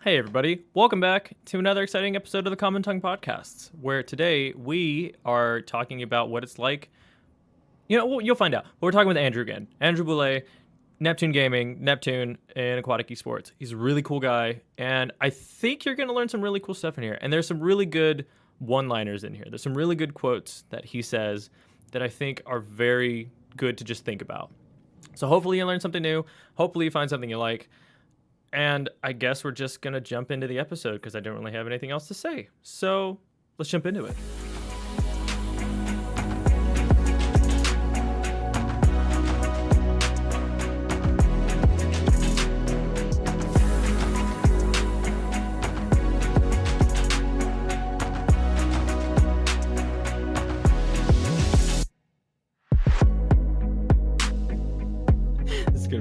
Hey everybody, welcome back to another exciting episode of the Common Tongue Podcasts, where today we are talking about what it's like. You'll find out. We're talking with Andrew again. Andrew Bouley, Neptune Gaming, Neptune, and Aquatik Esports. He's a really cool guy, and I think you're going to learn some really cool stuff in here. And there's some really good one-liners in here. There's some really good quotes that he says that I think are very good to just think about. So hopefully you learn something new. Hopefully you find something you like. And I guess we're just going to jump into the episode because I don't really have anything else to say. So let's jump into it.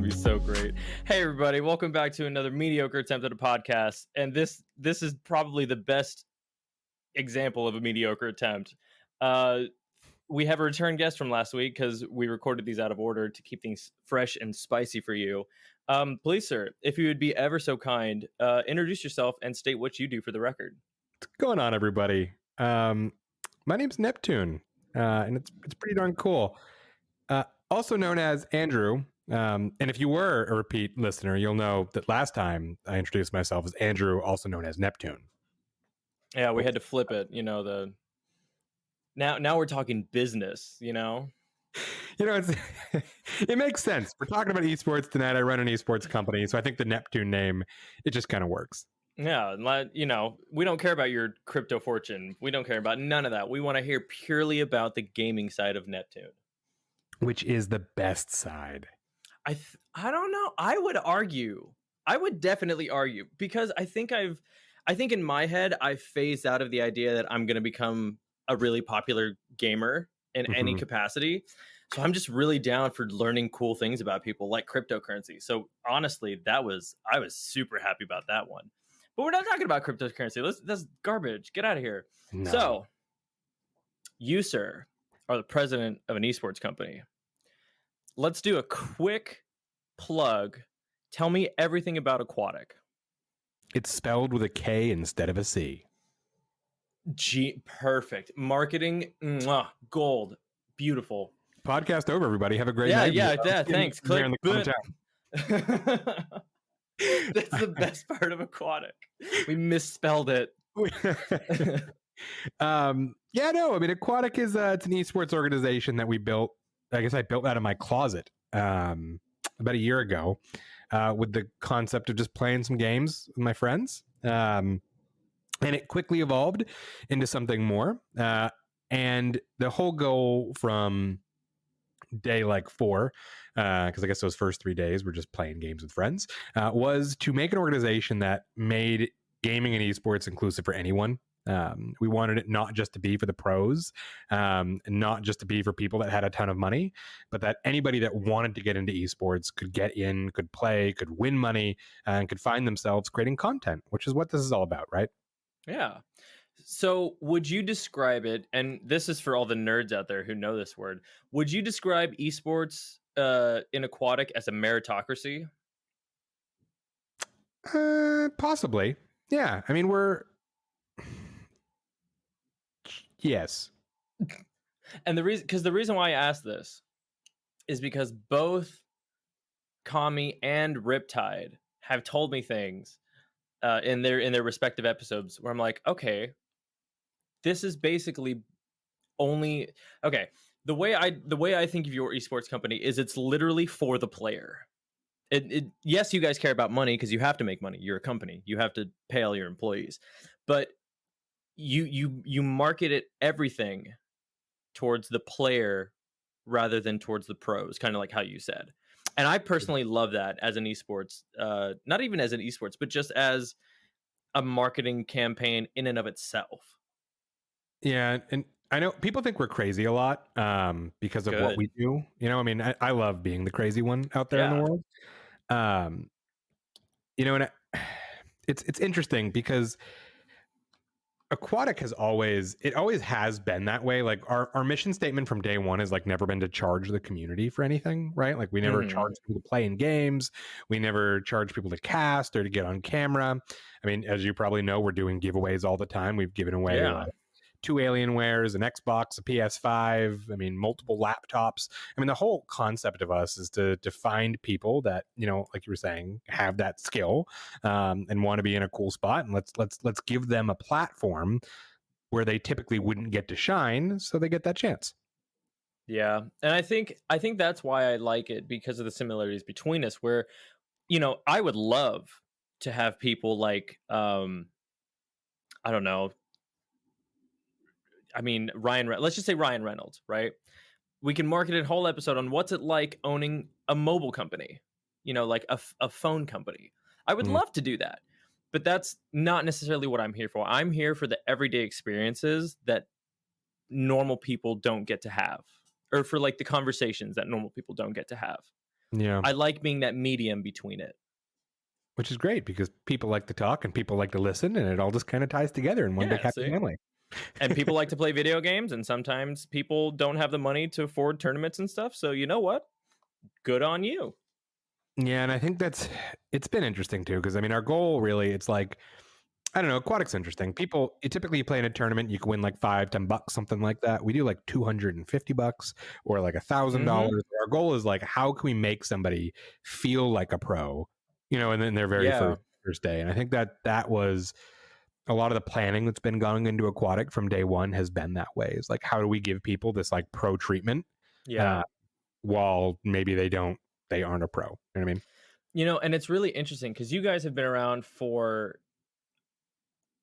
So great. Hey everybody, welcome back to another mediocre attempt at a podcast. And this is probably the best example of a mediocre attempt. We have a return guest from last week because we recorded these out of order to keep things fresh and spicy for you. Please, sir, if you would be ever so kind, introduce yourself and state what you do for the record. What's going on, everybody? My name's Neptune, and it's pretty darn cool. Also known as Andrew. And if you were a repeat listener, you'll know that last time I introduced myself as Andrew, also known as Neptune. Yeah, we had to flip it. Now we're talking business. It's it makes sense. We're talking about esports tonight. I run an esports company, so I think the Neptune name, it just kind of works. Yeah, we don't care about your crypto fortune. We don't care about none of that. We want to hear purely about the gaming side of Neptune, which is the best side. I don't know. I would definitely argue because I think in my head I've phased out of the idea that I'm going to become a really popular gamer in any capacity. So I'm just really down for learning cool things about people like cryptocurrency. So honestly, I was super happy about that one. But we're not talking about cryptocurrency. That's garbage. Get out of here. No. So you, sir, are the president of an esports company. Let's do a quick plug. Tell me everything about Aquatik. It's spelled with a K instead of a C. Perfect. Marketing, gold. Beautiful. Podcast over, everybody. Have a great night. Yeah, thanks. Click in the That's the best part of Aquatik. We misspelled it. Aquatik is it's an esports organization that we built. I guess I built out of my closet about a year ago with the concept of just playing some games with my friends. And it quickly evolved into something more. And the whole goal from day 4, because I guess those first 3 days were just playing games with friends, was to make an organization that made gaming and esports inclusive for anyone. We wanted it not just to be for the pros, and not just to be for people that had a ton of money, but that anybody that wanted to get into esports could get in, could play, could win money, and could find themselves creating content, which is what this is all about, right? Yeah. So would you describe it, and this is for all the nerds out there who know this word, would you describe esports in Aquatik as a meritocracy? Possibly. Yeah. I mean, yes. And the reason why I asked this is because both Kami and Riptide have told me things in their respective episodes where I'm like, okay, this is basically only okay. The way I think of your esports company is it's literally for the player. Yes, you guys care about money because you have to make money. You're a company. You have to pay all your employees, but you market it everything towards the player rather than towards the pros, kind of like how you said. And I personally love that as an esports, not even as an esports, but just as a marketing campaign in and of itself. Yeah, and I know people think we're crazy a lot because of what we do. I love being the crazy one out there in the world. And it's interesting because Aquatik always has been that way. Like our mission statement from day one has like never been to charge the community for anything, right? Like we never charge people to play in games. We never charge people to cast or to get on camera. I mean, as you probably know, we're doing giveaways all the time. We've given away 2 Alienwares, an Xbox, a PS5, I mean, multiple laptops. I mean, the whole concept of us is to find people that, like you were saying, have that skill and want to be in a cool spot. And let's give them a platform where they typically wouldn't get to shine, so they get that chance. Yeah. And I think that's why I like it, because of the similarities between us, where, I would love to have people like, I don't know, I mean, let's just say Ryan Reynolds, right? We can market a whole episode on what's it like owning a mobile company, like a phone company. I would love to do that, but that's not necessarily what I'm here for. I'm here for the everyday experiences that normal people don't get to have, or for like the conversations that normal people don't get to have. Yeah. I like being that medium between it. Which is great, because people like to talk and people like to listen, and it all just kind of ties together in one big happy family. And people like to play video games, and sometimes people don't have the money to afford tournaments and stuff. So you know what? Good on you. Yeah, and I think it's been interesting too, because I mean, our goal really, it's like, I don't know, Aquatik's interesting. You typically play in a tournament, you can win like $5-10, something like that. We do like $250 or like $1,000. Our goal is like, how can we make somebody feel like a pro, and then their very first day. And I think that was a lot of the planning that's been going into Aquatik from day one has been that way. It's like, how do we give people this like pro treatment? Yeah. While maybe they aren't a pro. You know what I mean? And it's really interesting because you guys have been around for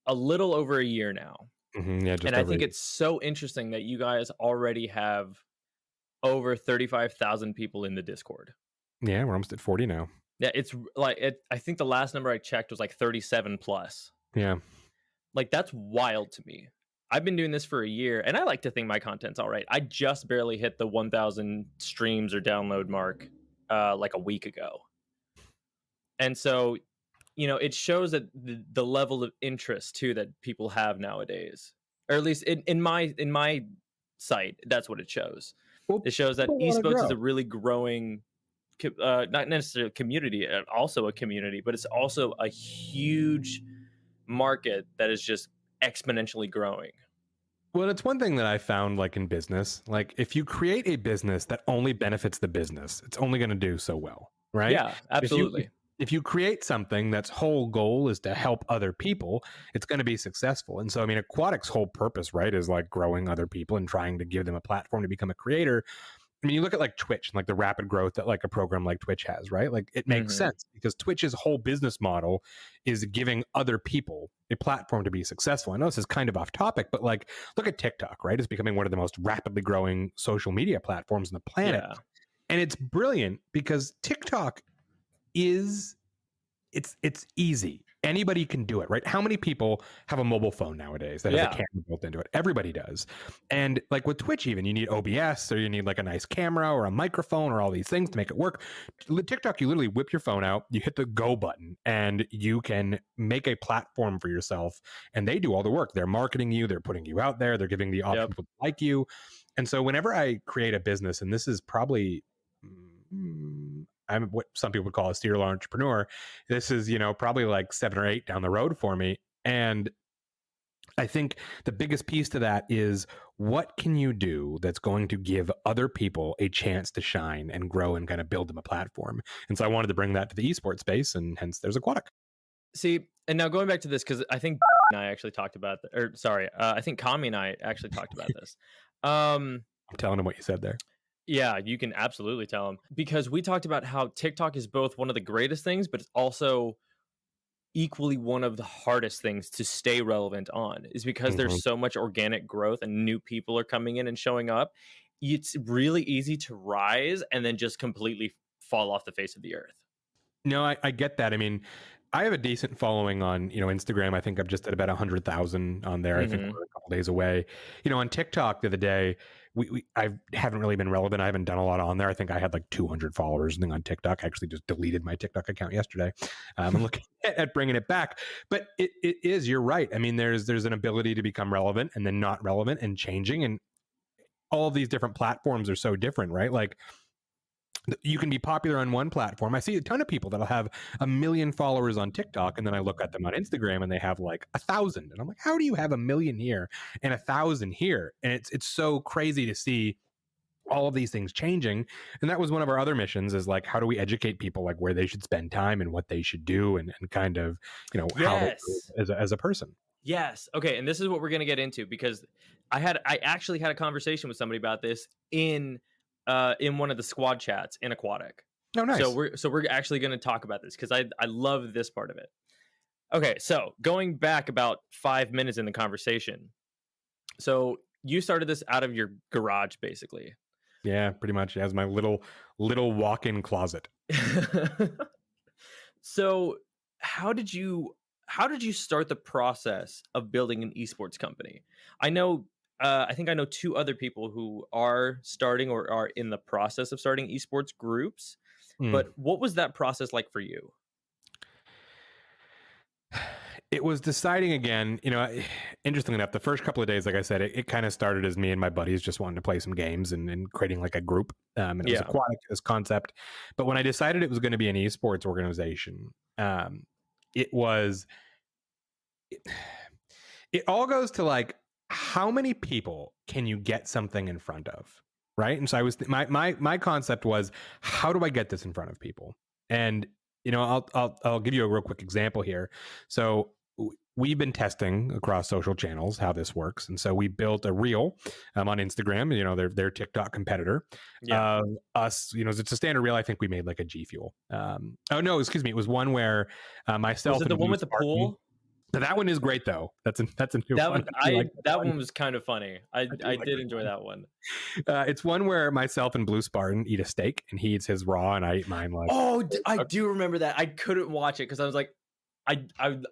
a little over a year now. Yeah, and I think it's so interesting that you guys already have over 35,000 people in the Discord. Yeah, we're almost at 40 now. Yeah, it's like I think the last number I checked was like 37 plus. Yeah. Like, that's wild to me. I've been doing this for a year, and I like to think my content's all right. I just barely hit the 1,000 streams or download mark like a week ago. And so, it shows that the level of interest too that people have nowadays, or at least in my site, that's what it shows. Well, it shows that esports is a really growing, not necessarily a community, also a community, but it's also a huge market that is just exponentially growing. Well, it's one thing that I found, like in business, like if you create a business that only benefits the business, it's only going to do so well, right? Yeah, absolutely. If you create something that's whole goal is to help other people, it's going to be successful. And so, I mean, Aquatik's whole purpose, right, is like growing other people and trying to give them a platform to become a creator. I mean, you look at like Twitch and like the rapid growth that like a program like Twitch has, right? Like it makes sense, because Twitch's whole business model is giving other people a platform to be successful. I know this is kind of off topic, but like look at TikTok, right? It's becoming one of the most rapidly growing social media platforms on the planet. Yeah. And it's brilliant because TikTok it's easy. Anybody can do it, right? How many people have a mobile phone nowadays that has a camera built into it? Everybody does. And like with Twitch, even you need OBS, or you need like a nice camera or a microphone or all these things to make it work. TikTok, you literally whip your phone out, you hit the go button, and you can make a platform for yourself. And they do all the work. They're marketing you, they're putting you out there, they're giving the option people to like you. And so whenever I create a business, and this is probably I'm what some people would call a serial entrepreneur. This is, probably like 7 or 8 down the road for me. And I think the biggest piece to that is, what can you do that's going to give other people a chance to shine and grow and kind of build them a platform? And so I wanted to bring that to the esports space, and hence there's Aquatik. See, and now going back to this, because I think and I actually talked about I think Kami and I actually talked about this. I'm telling him what you said there. Yeah, you can absolutely tell them, because we talked about how TikTok is both one of the greatest things, but it's also equally one of the hardest things to stay relevant on, is because there's so much organic growth and new people are coming in and showing up. It's really easy to rise and then just completely fall off the face of the earth. No, I get that. I mean, I have a decent following on, Instagram. I think I'm just at about 100,000 on there. I think we're a couple days away. On TikTok the other day, I haven't really been relevant. I haven't done a lot on there. I think I had like 200 followers or something on TikTok. I actually just deleted my TikTok account yesterday. I'm looking at bringing it back. But it is, you're right. I mean, there's an ability to become relevant and then not relevant and changing. And all of these different platforms are so different, right? Like, you can be popular on one platform. I see a ton of people that'll have 1 million followers on TikTok, and then I look at them on Instagram and they have like 1,000, and I'm like, how do you have 1 million here and 1,000 here? And it's so crazy to see all of these things changing. And that was one of our other missions, is like, how do we educate people, like where they should spend time and what they should do, and kind of, you know, how they as a person. Yes. Okay. And this is what we're going to get into, because I actually had a conversation with somebody about this in one of the squad chats in Aquatic. Oh, nice. So we're actually going to talk about this, because I love this part of it. Okay. So going back about 5 minutes in the conversation. So you started this out of your garage, basically. Yeah, pretty much. As my little walk-in closet. So how did you start the process of building an esports company? I know, I think I know 2 other people who are starting or are in the process of starting esports groups. But what was that process like for you? It was deciding again, you know, interestingly enough, the first couple of days, like I said, it kind of started as me and my buddies just wanting to play some games and creating like a group. And it was Aquatik, this concept. But when I decided it was going to be an esports organization, it all goes to like, how many people can you get something in front of? Right. And so I was, my concept was, how do I get this in front of people? And, you know, I'll give you a real quick example here. So we've been testing across social channels how this works, and so we built a reel on Instagram. You know, their TikTok competitor. Us, you know, it's a standard reel. I think we made like a G Fuel. Oh no, excuse me. It was one where myself. Was it the one with the pool? That one is great though. That's a new one. That one was kind of funny. I did enjoy that one. It's one where myself and Blue Spartan eat a steak, and he eats his raw, and I eat mine. Like, oh, I do remember that. I couldn't watch it because I was like, I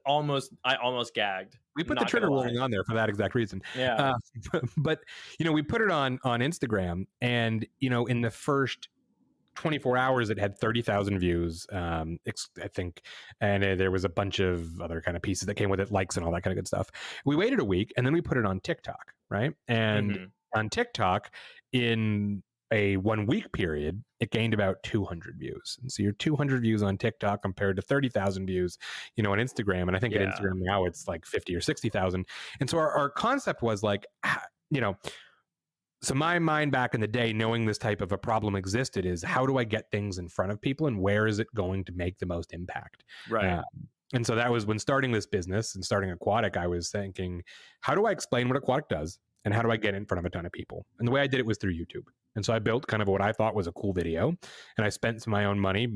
almost gagged. We put the trigger warning on there for that exact reason. Yeah. But you know, we put it on Instagram, and you know, in the first 24 hours, it had 30,000 views, I think, and there was a bunch of other kind of pieces that came with it, likes and all that kind of good stuff. We waited a week, and then we put it on TikTok, right? And on TikTok, in a 1 week period, it gained about 200 views. And so you're 200 views on TikTok compared to 30,000 views, you know, on Instagram. And I think at Instagram now it's like 50 or 60,000. And so our concept was like, you know, so my mind back in the day, knowing this type of a problem existed, is how do I get things in front of people, and where is it going to make the most impact? Right. And so that was when starting this business and starting Aquatik, I was thinking, how do I explain what Aquatik does, and how do I get in front of a ton of people? And the way I did it was through YouTube. And so I built kind of what I thought was a cool video, and I spent some of my own money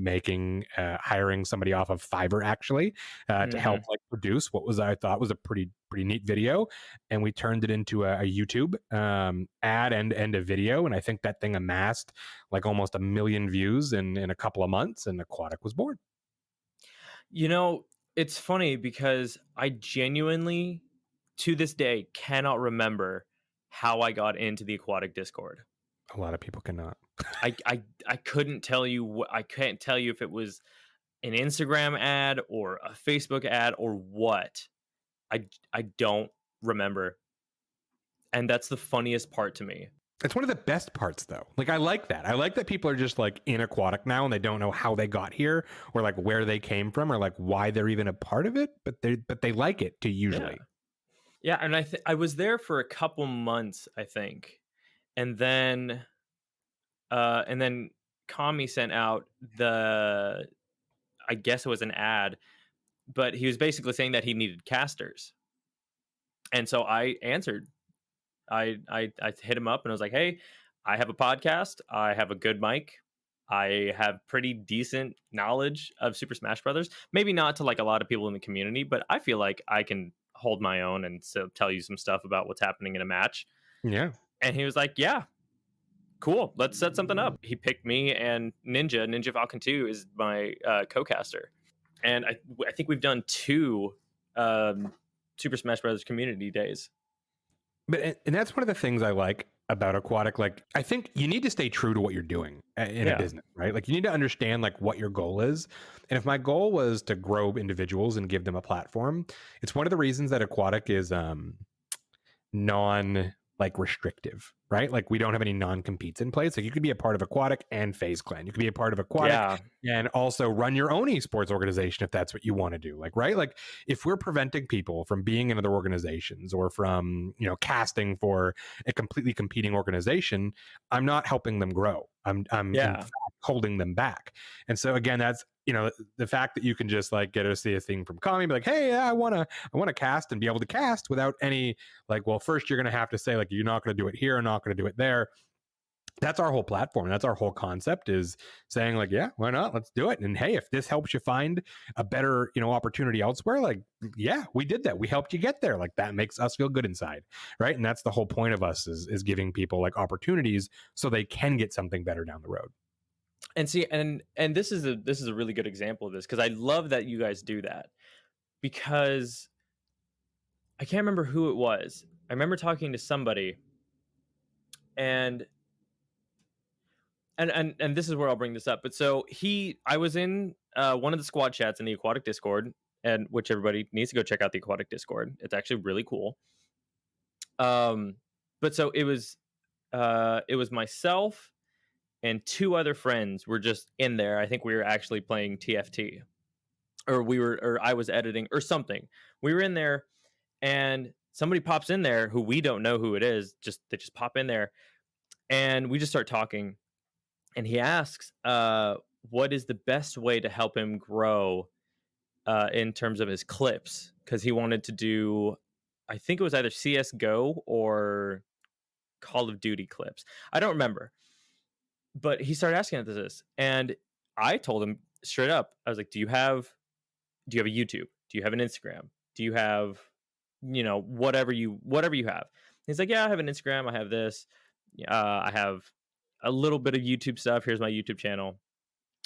hiring somebody off of Fiverr actually to help like produce what I thought was a pretty neat video. And we turned it into a YouTube ad and a video. And I think that thing amassed like almost 1 million views in a couple of months, and Aquatik was born. You know, it's funny because I genuinely, to this day, cannot remember how I got into the Aquatik Discord. A lot of people cannot. I couldn't tell you. I can't tell you if it was an Instagram ad or a Facebook ad or what. I don't remember. And that's the funniest part to me. It's one of the best parts though. Like, I like that. I like that people are just like in Aquatik now, and they don't know how they got here, or like where they came from, or like why they're even a part of it, but they like it too usually. Yeah, and I was there for a couple months, I think. And then Kami sent out I guess it was an ad, but he was basically saying that he needed casters. And so I answered. I hit him up and I was like, hey, I have a podcast. I have a good mic. I have pretty decent knowledge of Super Smash Brothers. Maybe not to like a lot of people in the community, but I feel like I can hold my own and so tell you some stuff about what's happening in a match. Yeah. And he was like, yeah, cool, let's set something up. He picked me and Ninja Falcon 2 is my co-caster. And I think we've done 2 Super Smash Brothers community days. And that's one of the things I like about Aquatik. Like, I think you need to stay true to what you're doing in a business, right? Like, you need to understand like what your goal is. And if my goal was to grow individuals and give them a platform, it's one of the reasons that Aquatik is non like restrictive, right? Like, we don't have any non-competes in place. Like, you could be a part of Aquatik and FaZe Clan. You could be a part of Aquatik and also run your own esports organization if that's what you want to do. Like, right? Like, if we're preventing people from being in other organizations or from, you know, casting for a completely competing organization, I'm not helping them grow. I'm in fact holding them back. And so again, that's, you know, the fact that you can just like get to see a thing from Kami, be like, hey, yeah, I want to cast and be able to cast without any like, well, first you're going to have to say like, you're not going to do it here, not going to do it there. That's our whole platform. That's our whole concept, is saying like, yeah, why not? Let's do it. And hey, if this helps you find a better, you know, opportunity elsewhere, like, yeah, we did that. We helped you get there. Like, that makes us feel good inside. Right. And that's the whole point of us, is giving people like opportunities so they can get something better down the road. And see, and this is a really good example of this, because I love that you guys do that, because I can't remember who it was. I remember talking to somebody, and this is where I'll bring this up. But so I was in one of the squad chats in the Aquatik Discord, and which everybody needs to go check out the Aquatik Discord. It's actually really cool. But so it was myself and two other friends were just in there. I think we were actually playing TFT, or I was editing or something. We were in there, and somebody pops in there who we don't know who it is. They just pop in there, and we just start talking. And he asks, what is the best way to help him grow in terms of his clips? Because he wanted to do, I think it was either CSGO or Call of Duty clips. I don't remember. But he started asking us this. And I told him straight up, I was like, do you have a YouTube? Do you have an Instagram? Do you have, you know, whatever you have? He's like, yeah, I have an Instagram. I have this. I have a little bit of YouTube stuff. Here's my YouTube channel.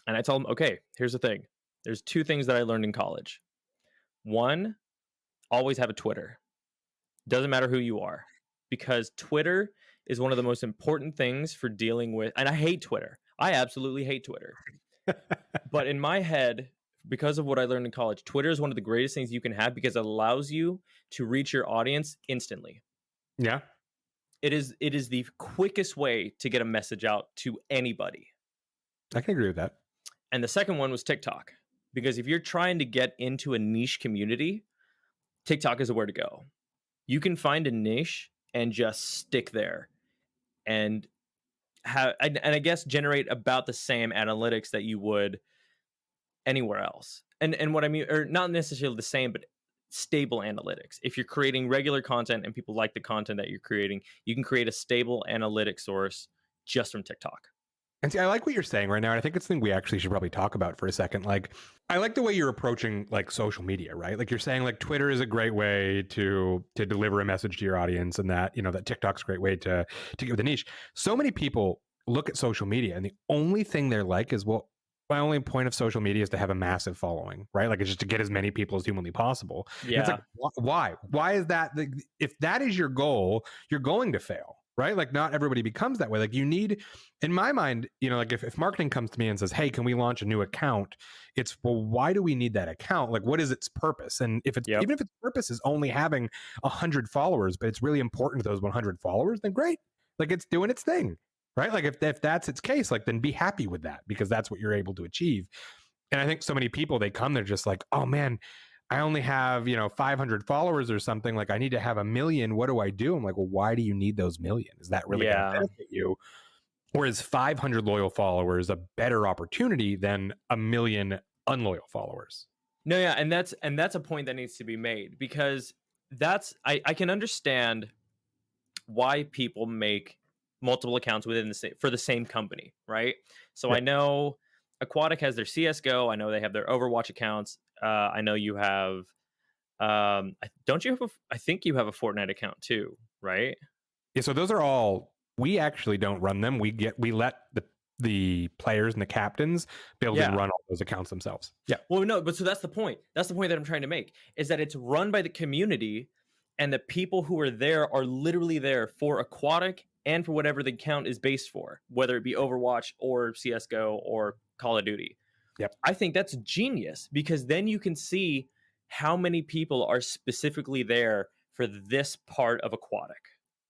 And I told him, okay, here's the thing. There's two things that I learned in college. One, always have a Twitter. Doesn't matter who you are, because Twitter is one of the most important things for dealing with. And I hate Twitter. I absolutely hate Twitter. But in my head, because of what I learned in college, Twitter is one of the greatest things you can have, because it allows you to reach your audience instantly. Yeah. It is the quickest way to get a message out to anybody. I can agree with that. And the second one was TikTok, because if you're trying to get into a niche community, TikTok is where to go. You can find a niche and just stick there, and I guess generate about the same analytics that you would anywhere else. And what I mean, or not necessarily the same, but stable analytics. If you're creating regular content and people like the content that you're creating, you can create a stable analytic source just from TikTok. And see, I like what you're saying right now. And I think it's something we actually should probably talk about for a second. Like, I like the way you're approaching like social media, right? Like, you're saying like Twitter is a great way to deliver a message to your audience, and that, you know, that TikTok's a great way to get with the niche. So many people look at social media and the only thing they're like is, well, my only point of social media is to have a massive following, right? Like, it's just to get as many people as humanly possible. Yeah. And it's like, why? Why is that? If that is your goal, you're going to fail, right? Like, not everybody becomes that way. Like, you need, in my mind, you know, like if marketing comes to me and says, hey, can we launch a new account? It's, well, why do we need that account? Like, what is its purpose? And if it's, even if its purpose is only having 100 followers, but it's really important to those 100 followers, then great. Like, it's doing its thing. Right? Like, if that's its case, like, then be happy with that, because that's what you're able to achieve. And I think so many people, they come, they're just like, oh man, I only have, you know, 500 followers or something. Like, I need to have 1 million. What do I do? I'm like, well, why do you need those million? Is that really going to benefit you? Or is 500 loyal followers a better opportunity than 1 million unloyal followers? No, yeah. And that's a point that needs to be made, because I can understand why people make multiple accounts within for the same company, right? So I know Aquatik has their CSGO. I know they have their Overwatch accounts. I know you have, don't you have I think you have a Fortnite account too, right? Yeah. So those are all, we actually don't run them. We let the players and the captains build and run all those accounts themselves. Yeah. Well, no, but so that's the point. That's the point that I'm trying to make, is that it's run by the community, and the people who are there are literally there for Aquatik and for whatever the account is based for, whether it be Overwatch or CSGO or Call of Duty. Yep. I think that's genius, because then you can see how many people are specifically there for this part of Aquatic.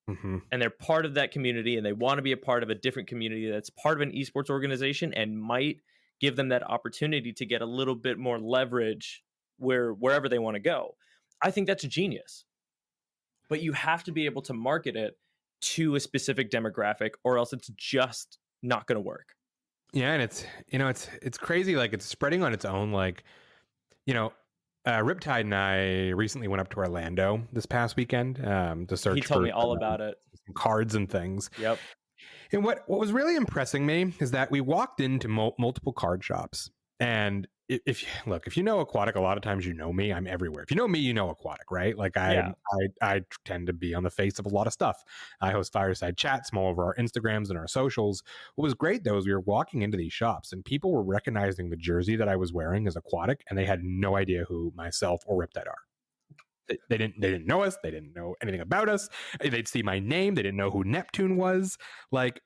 Mm-hmm. And they're part of that community, and they want to be a part of a different community that's part of an esports organization, and might give them that opportunity to get a little bit more leverage wherever they want to go. I think that's genius. But you have to be able to market it to a specific demographic, or else it's just not going to work. Yeah, and it's crazy. Like, it's spreading on its own. Like, Riptide and I recently went up to Orlando this past weekend to search. He told for me all about it. some cards and things. Yep. And what was really impressing me is that we walked into multiple card shops, and if you know Aquatic, a lot of times you know me. I'm everywhere. If you know me, you know Aquatic, right? Like, I tend to be on the face of a lot of stuff. I host fireside chats all over our Instagrams and our socials. What was great though is we were walking into these shops, and people were recognizing the jersey that I was wearing as Aquatic, and they had no idea who myself or Riptide are. They didn't know us. They didn't know anything about us. They'd see my name. They didn't know who Neptune was. Like,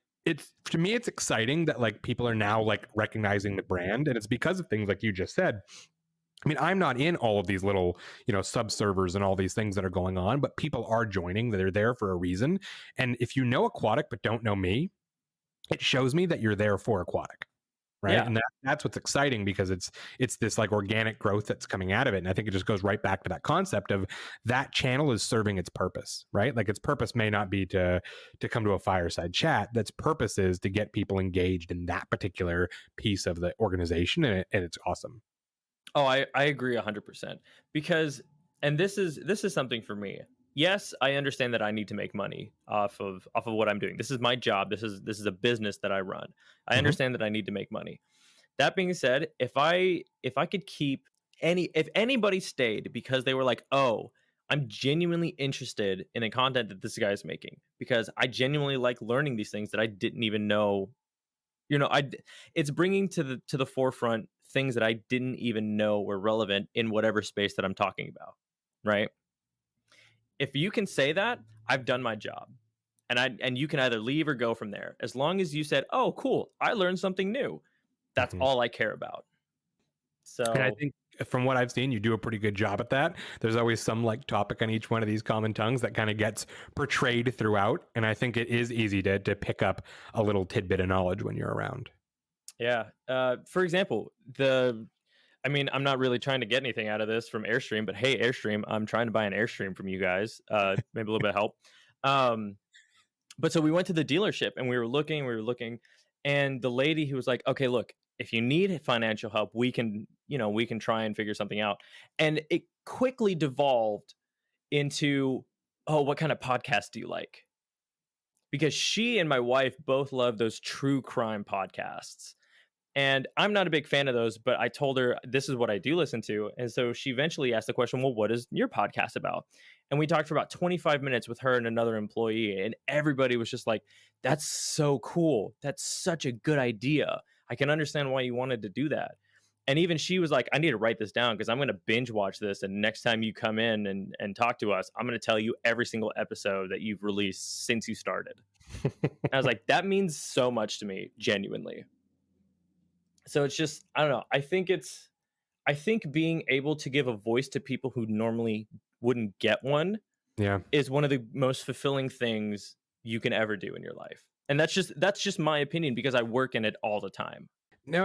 to me, it's exciting that like people are now like recognizing the brand, and it's because of things like you just said. I mean, I'm not in all of these little, sub servers and all these things that are going on, but people are joining. That are there for a reason. And if you know Aquatic but don't know me, it shows me that you're there for Aquatic. Right. Yeah. And that's what's exciting, because it's this like organic growth that's coming out of it. And I think it just goes right back to that concept of that channel is serving its purpose, right? Like, its purpose may not be to come to a fireside chat. That's purpose is to get people engaged in that particular piece of the organization. And it's awesome. Oh, I agree 100%, because, and this is something for me. Yes, I understand that I need to make money off of what I'm doing. This is my job. This is a business that I run. I understand that I need to make money. That being said, if I could keep if anybody stayed because they were like, "Oh, I'm genuinely interested in the content that this guy's making, because I genuinely like learning these things that I didn't even know." It's bringing to the forefront things that I didn't even know were relevant in whatever space that I'm talking about, right? If you can say that, I've done my job. And you can either leave or go from there. As long as you said, "Oh, cool, I learned something new." That's all I care about. So, and I think from what I've seen, you do a pretty good job at that. There's always some like topic on each one of these common tongues that kind of gets portrayed throughout. And I think it is easy to pick up a little tidbit of knowledge when you're around. Yeah. For example, I'm not really trying to get anything out of this from Airstream, but hey, Airstream, I'm trying to buy an Airstream from you guys. Maybe a little bit of help. But so we went to the dealership and we were looking, and the lady who was like, "Okay, look, if you need financial help, we can try and figure something out." And it quickly devolved into, "Oh, what kind of podcast do you like?" Because she and my wife both love those true crime podcasts. And I'm not a big fan of those, but I told her this is what I do listen to. And so she eventually asked the question, "Well, what is your podcast about?" And we talked for about 25 minutes with her and another employee. And everybody was just like, "That's so cool. That's such a good idea. I can understand why you wanted to do that." And even she was like, "I need to write this down because I'm going to binge watch this. And next time you come in and talk to us, I'm going to tell you every single episode that you've released since you started." I was like, that means so much to me, genuinely. So it's just, I don't know. I think being able to give a voice to people who normally wouldn't get one is one of the most fulfilling things you can ever do in your life. And that's just my opinion, because I work in it all the time. No,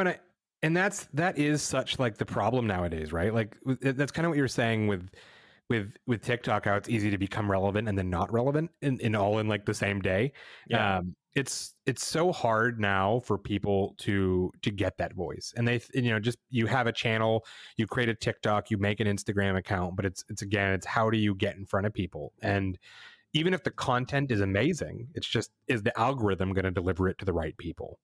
and that is such like the problem nowadays, right? Like, that's kind of what you're saying with TikTok, how it's easy to become relevant and then not relevant in all in like the same day. Yeah. It's so hard now for people to get that voice, and just you have a channel, you create a TikTok, you make an Instagram account, but it's how do you get in front of people? And even if the content is amazing, it's just, is the algorithm going to deliver it to the right people?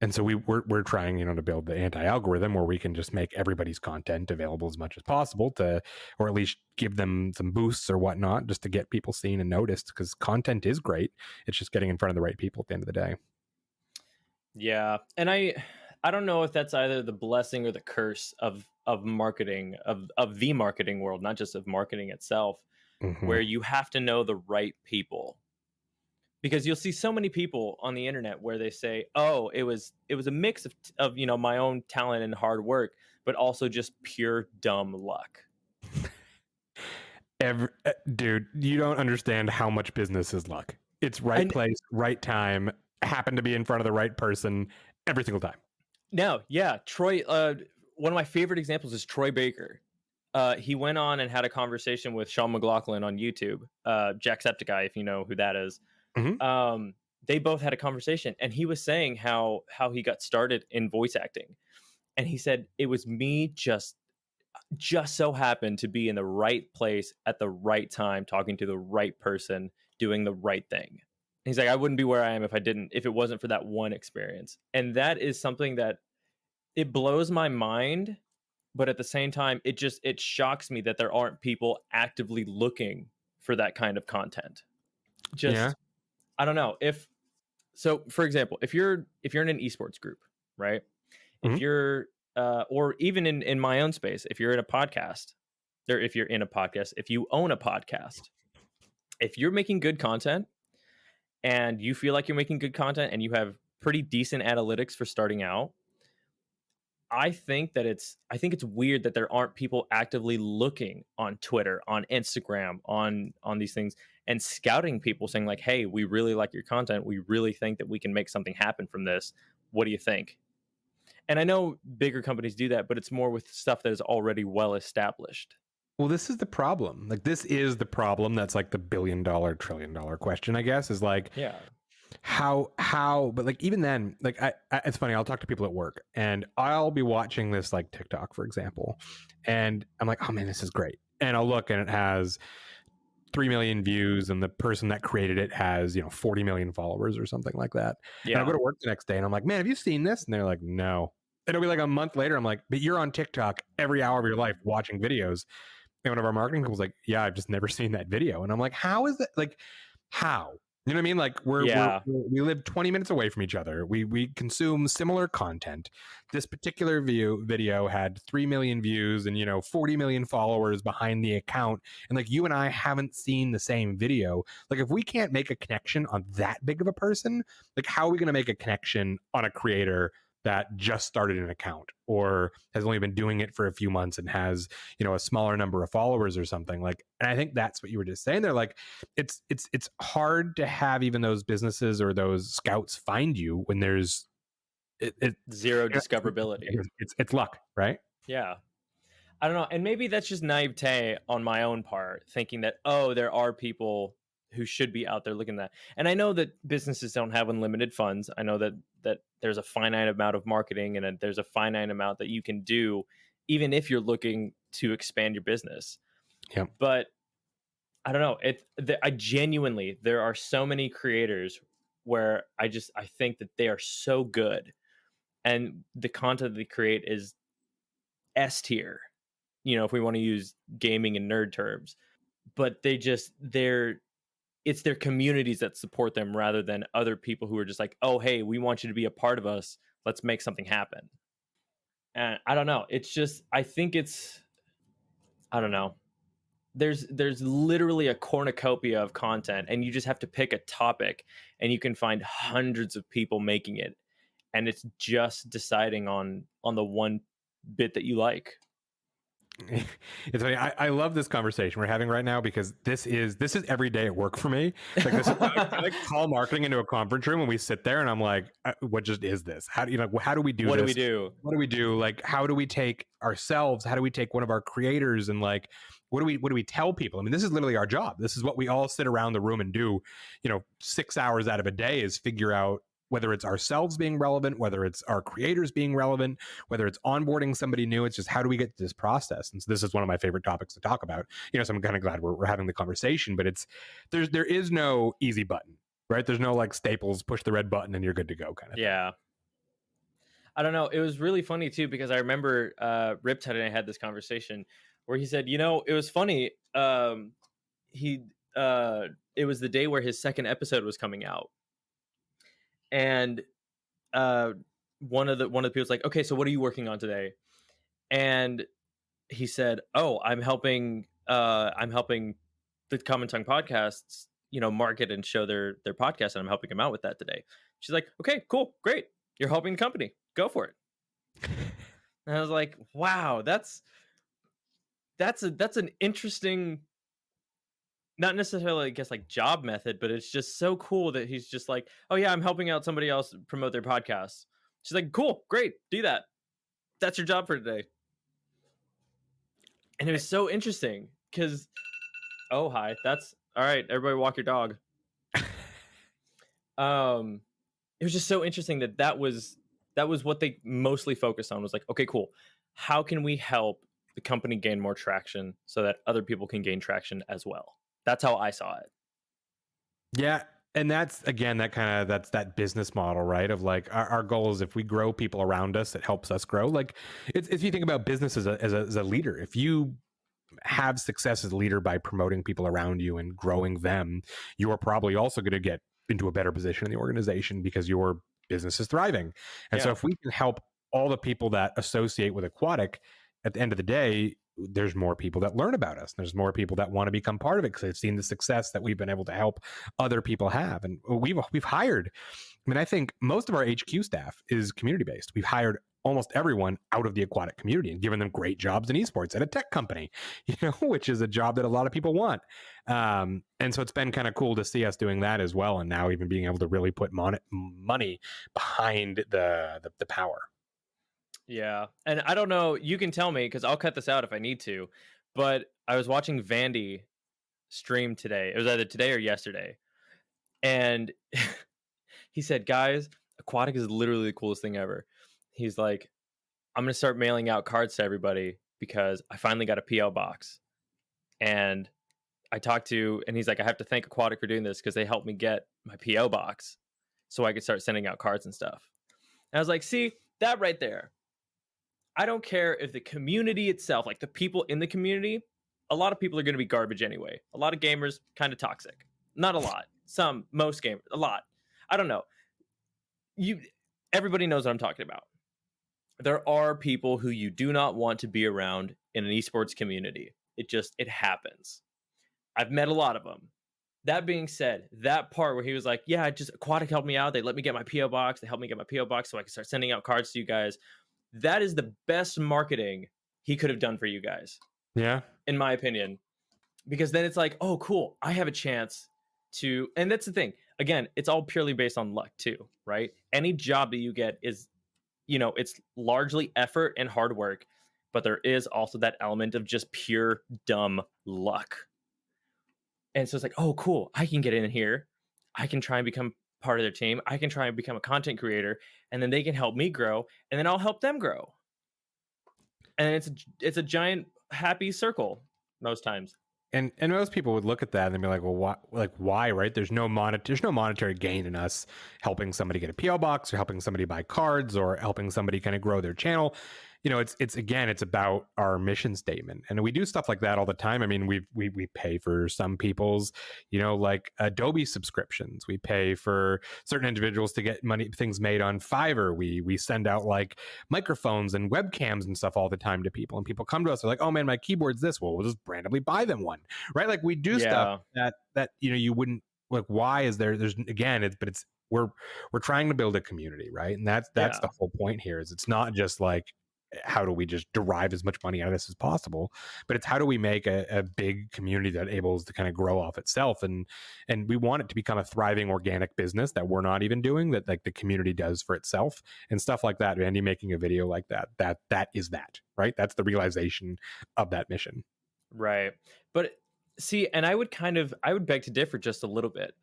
And so we're trying, to build the anti-algorithm where we can just make everybody's content available as much as possible or at least give them some boosts or whatnot, just to get people seen and noticed, because content is great. It's just getting in front of the right people at the end of the day. Yeah. And I don't know if that's either the blessing or the curse of marketing, of the marketing world, not just of marketing itself, where you have to know the right people. because you'll see so many people on the internet where they say, "Oh, it was a mix of my own talent and hard work, but also just pure dumb luck." Dude, you don't understand how much business is luck. It's right place, right time, happen to be in front of the right person every single time. No, yeah, Troy. One of my favorite examples is Troy Baker. He went on and had a conversation with Sean McLaughlin on YouTube, Jacksepticeye, if you know who that is. Mm-hmm. They both had a conversation, and he was saying how he got started in voice acting, and he said it was me just so happened to be in the right place at the right time, talking to the right person, doing the right thing. He's like, I wouldn't be where I am if it wasn't for that one experience. And that is something that it blows my mind, but at the same time, it shocks me that there aren't people actively looking for that kind of content. Yeah. I don't know. So for example, if you're in an esports group, right? Mm-hmm. If you're or even in my own space, if you're in a podcast, or if you're in a podcast, if you own a podcast, if you're making good content and you feel like you're making good content and you have pretty decent analytics for starting out, I think it's weird that there aren't people actively looking on Twitter, on Instagram, on these things and scouting people saying like, "Hey, we really like your content. We really think that we can make something happen from this. What do you think?" And I know bigger companies do that, but it's more with stuff that is already well established. Well, this is the problem. Like, this is the problem. That's like the $1 billion, $1 trillion question, I guess, is like, Yeah. How, but like, even then, like, I it's funny. I'll talk to people at work and I'll be watching this, like TikTok, for example, and I'm like, oh man, this is great. And I'll look and it has 3 million views and the person that created it has 40 million followers or something like that. Yeah. And I go to work the next day and I'm like, man, have you seen this? And they're like, no. It'll be like a month later, I'm like, but you're on TikTok every hour of your life watching videos. And one of our marketing people was like, yeah, I've just never seen that video. And I'm like, how is that? Like, how? You know what I mean? Like, we live 20 minutes away from each other. We consume similar content. This particular video had 3 million views and 40 million followers behind the account. And like, you and I haven't seen the same video. Like, if we can't make a connection on that big of a person, like, how are we going to make a connection on a creator that just started an account or has only been doing it for a few months and has a smaller number of followers or something? Like, and I think that's what you were just saying there. Like, it's hard to have even those businesses or those scouts find you when there's zero discoverability. It's luck, right? Yeah, I don't know, and maybe that's just naivete on my own part, thinking that there are people who should be out there looking at that. And I know that businesses don't have unlimited funds. I know that there's a finite amount of marketing and there's a finite amount that you can do, even if you're looking to expand your business. Yeah. But I don't know. I genuinely, there are so many creators where I think that they are so good, and the content they create is S tier. If we want to use gaming and nerd terms, but it's their communities that support them rather than other people who are just like, oh, hey, we want you to be a part of us. Let's make something happen. And I don't know. It's just, I don't know. There's literally a cornucopia of content and you just have to pick a topic and you can find hundreds of people making it. And it's just deciding on the one bit that you like. It's funny. I love this conversation we're having right now because this is every day at work for me. Like, this is I like call marketing into a conference room and we sit there and I'm like, what just is this? How do we do what this? What do we do? What do we do? Like, how do we take ourselves? How do we take one of our creators and like, what do we tell people? I mean, this is literally our job. This is what we all sit around the room and do, 6 hours out of a day is figure out whether it's ourselves being relevant, whether it's our creators being relevant, whether it's onboarding somebody new. It's just, how do we get to this process? And so this is one of my favorite topics to talk about. So I'm kind of glad we're having the conversation, but there is no easy button, right? There's no like Staples, push the red button and you're good to go kind of thing. I don't know. It was really funny too, because I remember Riptide and I had this conversation where he said, it was funny. It was the day where his second episode was coming out. And one of the people was like, okay, so what are you working on today? And he said, oh, I'm helping the Common Tongue podcasts, market and show their podcast, and I'm helping them out with that today. She's like, okay, cool, great, you're helping the company, go for it. And I was like, wow, that's an interesting, not necessarily, I guess, like job method, but it's just so cool that he's just like, oh yeah, I'm helping out somebody else promote their podcast. She's like, cool, great, do that. That's your job for today. And it was so interesting because, oh hi, that's all right. Everybody, walk your dog. It was just so interesting that was what they mostly focused on, was like, okay, cool, how can we help the company gain more traction so that other people can gain traction as well? That's how I saw it. Yeah. And that's, again, that's that business model, right? Of like, our goal is, if we grow people around us, it helps us grow. Like, it's, if you think about business as a leader, if you have success as a leader by promoting people around you and growing them, you are probably also going to get into a better position in the organization because your business is thriving. And so if we can help all the people that associate with Aquatik, at the end of the day, there's more people that learn about us. There's more people that want to become part of it because they've seen the success that we've been able to help other people have. And we've hired, I mean, I think most of our HQ staff is community based. We've hired almost everyone out of the Aquatik community and given them great jobs in esports at a tech company, which is a job that a lot of people want. And so it's been kind of cool to see us doing that as well. And now even being able to really put money behind the power. Yeah. And I don't know, you can tell me because I'll cut this out if I need to, but I was watching Vandy stream today. It was either today or yesterday. And he said, guys, Aquatik is literally the coolest thing ever. He's like, I'm going to start mailing out cards to everybody because I finally got a PO box. And I talked to, and he's like, I have to thank Aquatik for doing this because they helped me get my PO box so I could start sending out cards and stuff. And I was like, see, that right there. I don't care if the community itself, like the people in the community, a lot of people are going to be garbage anyway. A lot of gamers, kind of toxic. Not a lot. Most gamers, a lot. I don't know. Everybody knows what I'm talking about. There are people who you do not want to be around in an esports community. It happens. I've met a lot of them. That being said, that part where he was like, yeah, Aquatik helped me out. They let me get my PO box. They helped me get my PO box so I can start sending out cards to you guys. That is the best marketing he could have done for you guys. Yeah. In my opinion. Because then it's like, oh, cool. I have a chance to, and that's the thing. Again, it's all purely based on luck too, right? Any job that you get is, it's largely effort and hard work, but there is also that element of just pure dumb luck. And so it's like, oh, cool. I can get in here. I can try and become part of their team. I can try and become a content creator, and then they can help me grow, and then I'll help them grow. And it's a giant happy circle most times. And most people would look at that and they'd be like, well, why, right? There's no monetary gain in us helping somebody get a PO box or helping somebody buy cards or helping somebody kind of grow their channel. It's about our mission statement. And we do stuff like that all the time. I mean, we pay for some people's, like Adobe subscriptions. We pay for certain individuals to get things made on Fiverr. We send out like microphones and webcams and stuff all the time to people. And people come to us, they're like, oh man, my keyboard's this. Well, we'll just randomly buy them one, right? Like we do stuff that you wouldn't, like, why is there's again, we're trying to build a community, right? And that's the whole point here. Is it's not just like, how do we just derive as much money out of this as possible, but it's how do we make a big community that able to kind of grow off itself, and we want it to become a thriving organic business that we're not even doing, that like the community does for itself and stuff like that. Andy making a video like that is that, right? That's the realization of that mission, right? But see, and I would beg to differ just a little bit,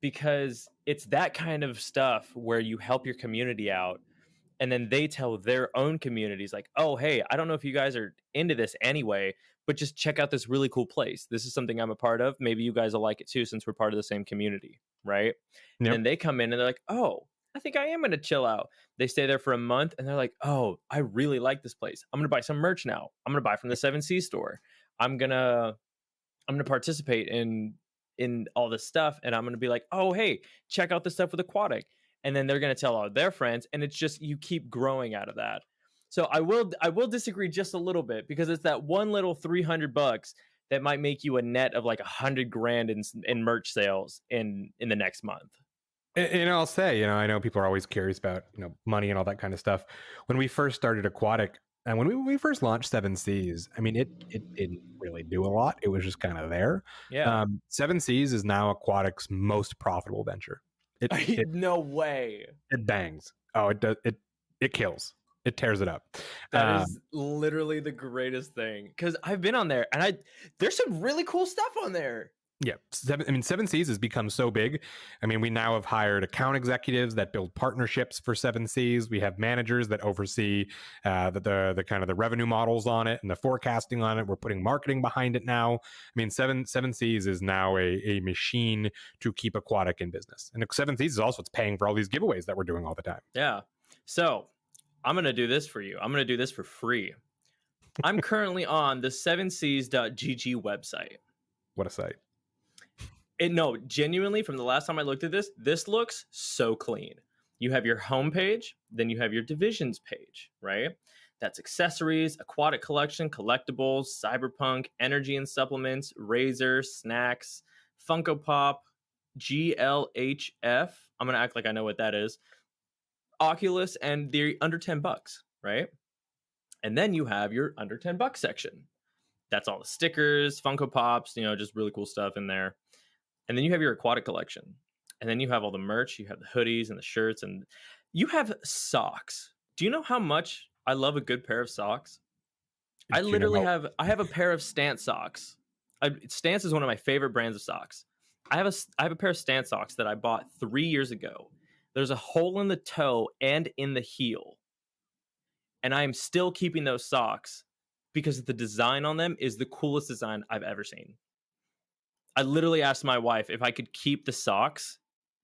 because it's that kind of stuff where you help your community out, and then they tell their own communities like, oh, hey, I don't know if you guys are into this anyway, but just check out this really cool place. This is something I'm a part of. Maybe you guys will like it too, since we're part of the same community, right? Yep. And they come in and they're like, oh, I think I am going to chill out. They stay there for a month and they're like, oh, I really like this place. I'm going to buy some merch now. I'm going to buy from the 7C store. I'm going to participate in all this stuff. And I'm going to be like, oh, hey, check out the stuff with Aquatik. And then they're going to tell all their friends, and it's just, you keep growing out of that. So I will disagree just a little bit, because it's that one little $300 that might make you a net of like 100 grand in merch sales in the next month. And I'll say, I know people are always curious about, money and all that kind of stuff. When we first started Aquatik, and when we first launched Seven Seas, I mean, it didn't really do a lot. It was just kind of there. Yeah. Seven Seas is now Aquatik's most profitable venture. No way. It bangs. Oh, it does. It kills. It tears it up. That is literally the greatest thing, because I've been on there and there's some really cool stuff on there. Yeah, Seven Seas has become so big. I mean, we now have hired account executives that build partnerships for Seven Seas. We have managers that oversee the kind of the revenue models on it and the forecasting on it. We're putting marketing behind it now. I mean, Seven Seas is now a machine to keep Aquatik in business, and Seven Seas is also what's paying for all these giveaways that we're doing all the time. Yeah. So I'm gonna do this for you. I'm gonna do this for free. I'm currently on the 7seas.gg website. What a site! No, genuinely, from the last time I looked at this looks so clean. You have your homepage, then you have your divisions page, right? That's accessories, aquatic collection, collectibles, cyberpunk, energy and supplements, razor, snacks, Funko Pop, GLHF. I'm gonna act like I know what that is. Oculus, and they're under $10, right? And then you have your under $10 section. That's all the stickers, Funko Pops, just really cool stuff in there. And then you have your aquatic collection. And then you have all the merch. You have the hoodies and the shirts, and you have socks. Do you know how much I love a good pair of socks? I have a pair of Stance socks. Stance is one of my favorite brands of socks. I have a pair of Stance socks that I bought 3 years ago. There's a hole in the toe and in the heel. And I am still keeping those socks because the design on them is the coolest design I've ever seen. I literally asked my wife if I could keep the socks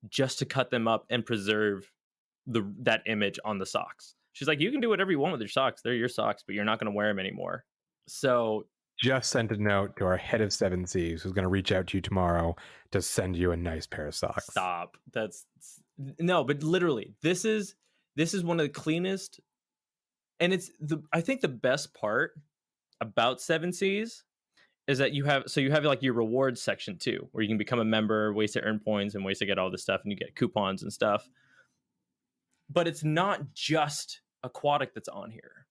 just to cut them up and preserve that image on the socks. She's like, you can do whatever you want with your socks. They're your socks, but you're not going to wear them anymore. So just sent a note to our head of Seven Seas, who's going to reach out to you tomorrow to send you a nice pair of socks. Stop. No, but literally, this is one of the cleanest, and I think the best part about Seven Seas is that you have like your rewards section too, where you can become a member, ways to earn points and ways to get all this stuff, and you get coupons and stuff. But it's not just Aquatik that's on here.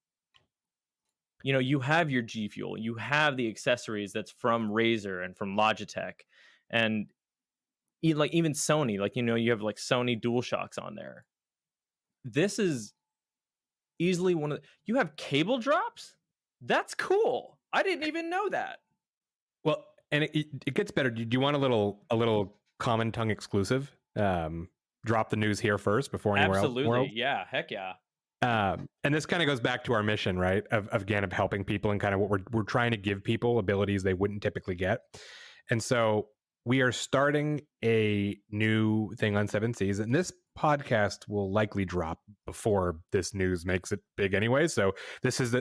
You have your G Fuel, you have the accessories that's from Razer and from Logitech, and even Sony. You have like Sony DualShocks on there. This is easily you have cable drops. That's cool. I didn't even know that. Well, and it gets better. Do you want a little Common Tongue exclusive? Drop the news here first before anywhere else. Absolutely, yeah, heck yeah. And this kind of goes back to our mission, right? Of helping people and kind of what we're trying to give people abilities they wouldn't typically get. And so we are starting a new thing on Seven Seas, and this podcast will likely drop before this news makes it big anyway. So this is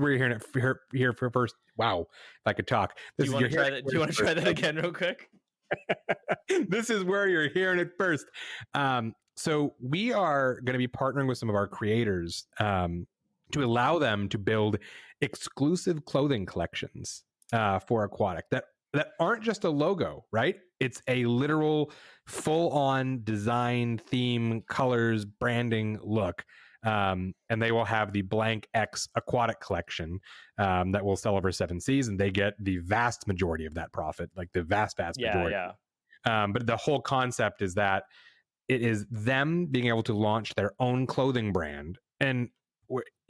where you're hearing it here for first. Wow, if I could talk. Do you want to try that again real quick? This is where you're hearing it first. So we are going to be partnering with some of our creators to allow them to build exclusive clothing collections for Aquatik that aren't just a logo, right? It's a literal full-on design, theme, colors, branding look. And they will have the Blank X Aquatik collection that will sell over Seven Seas, and they get the vast majority of that profit, like the vast majority. Yeah. But the whole concept is that it is them being able to launch their own clothing brand. And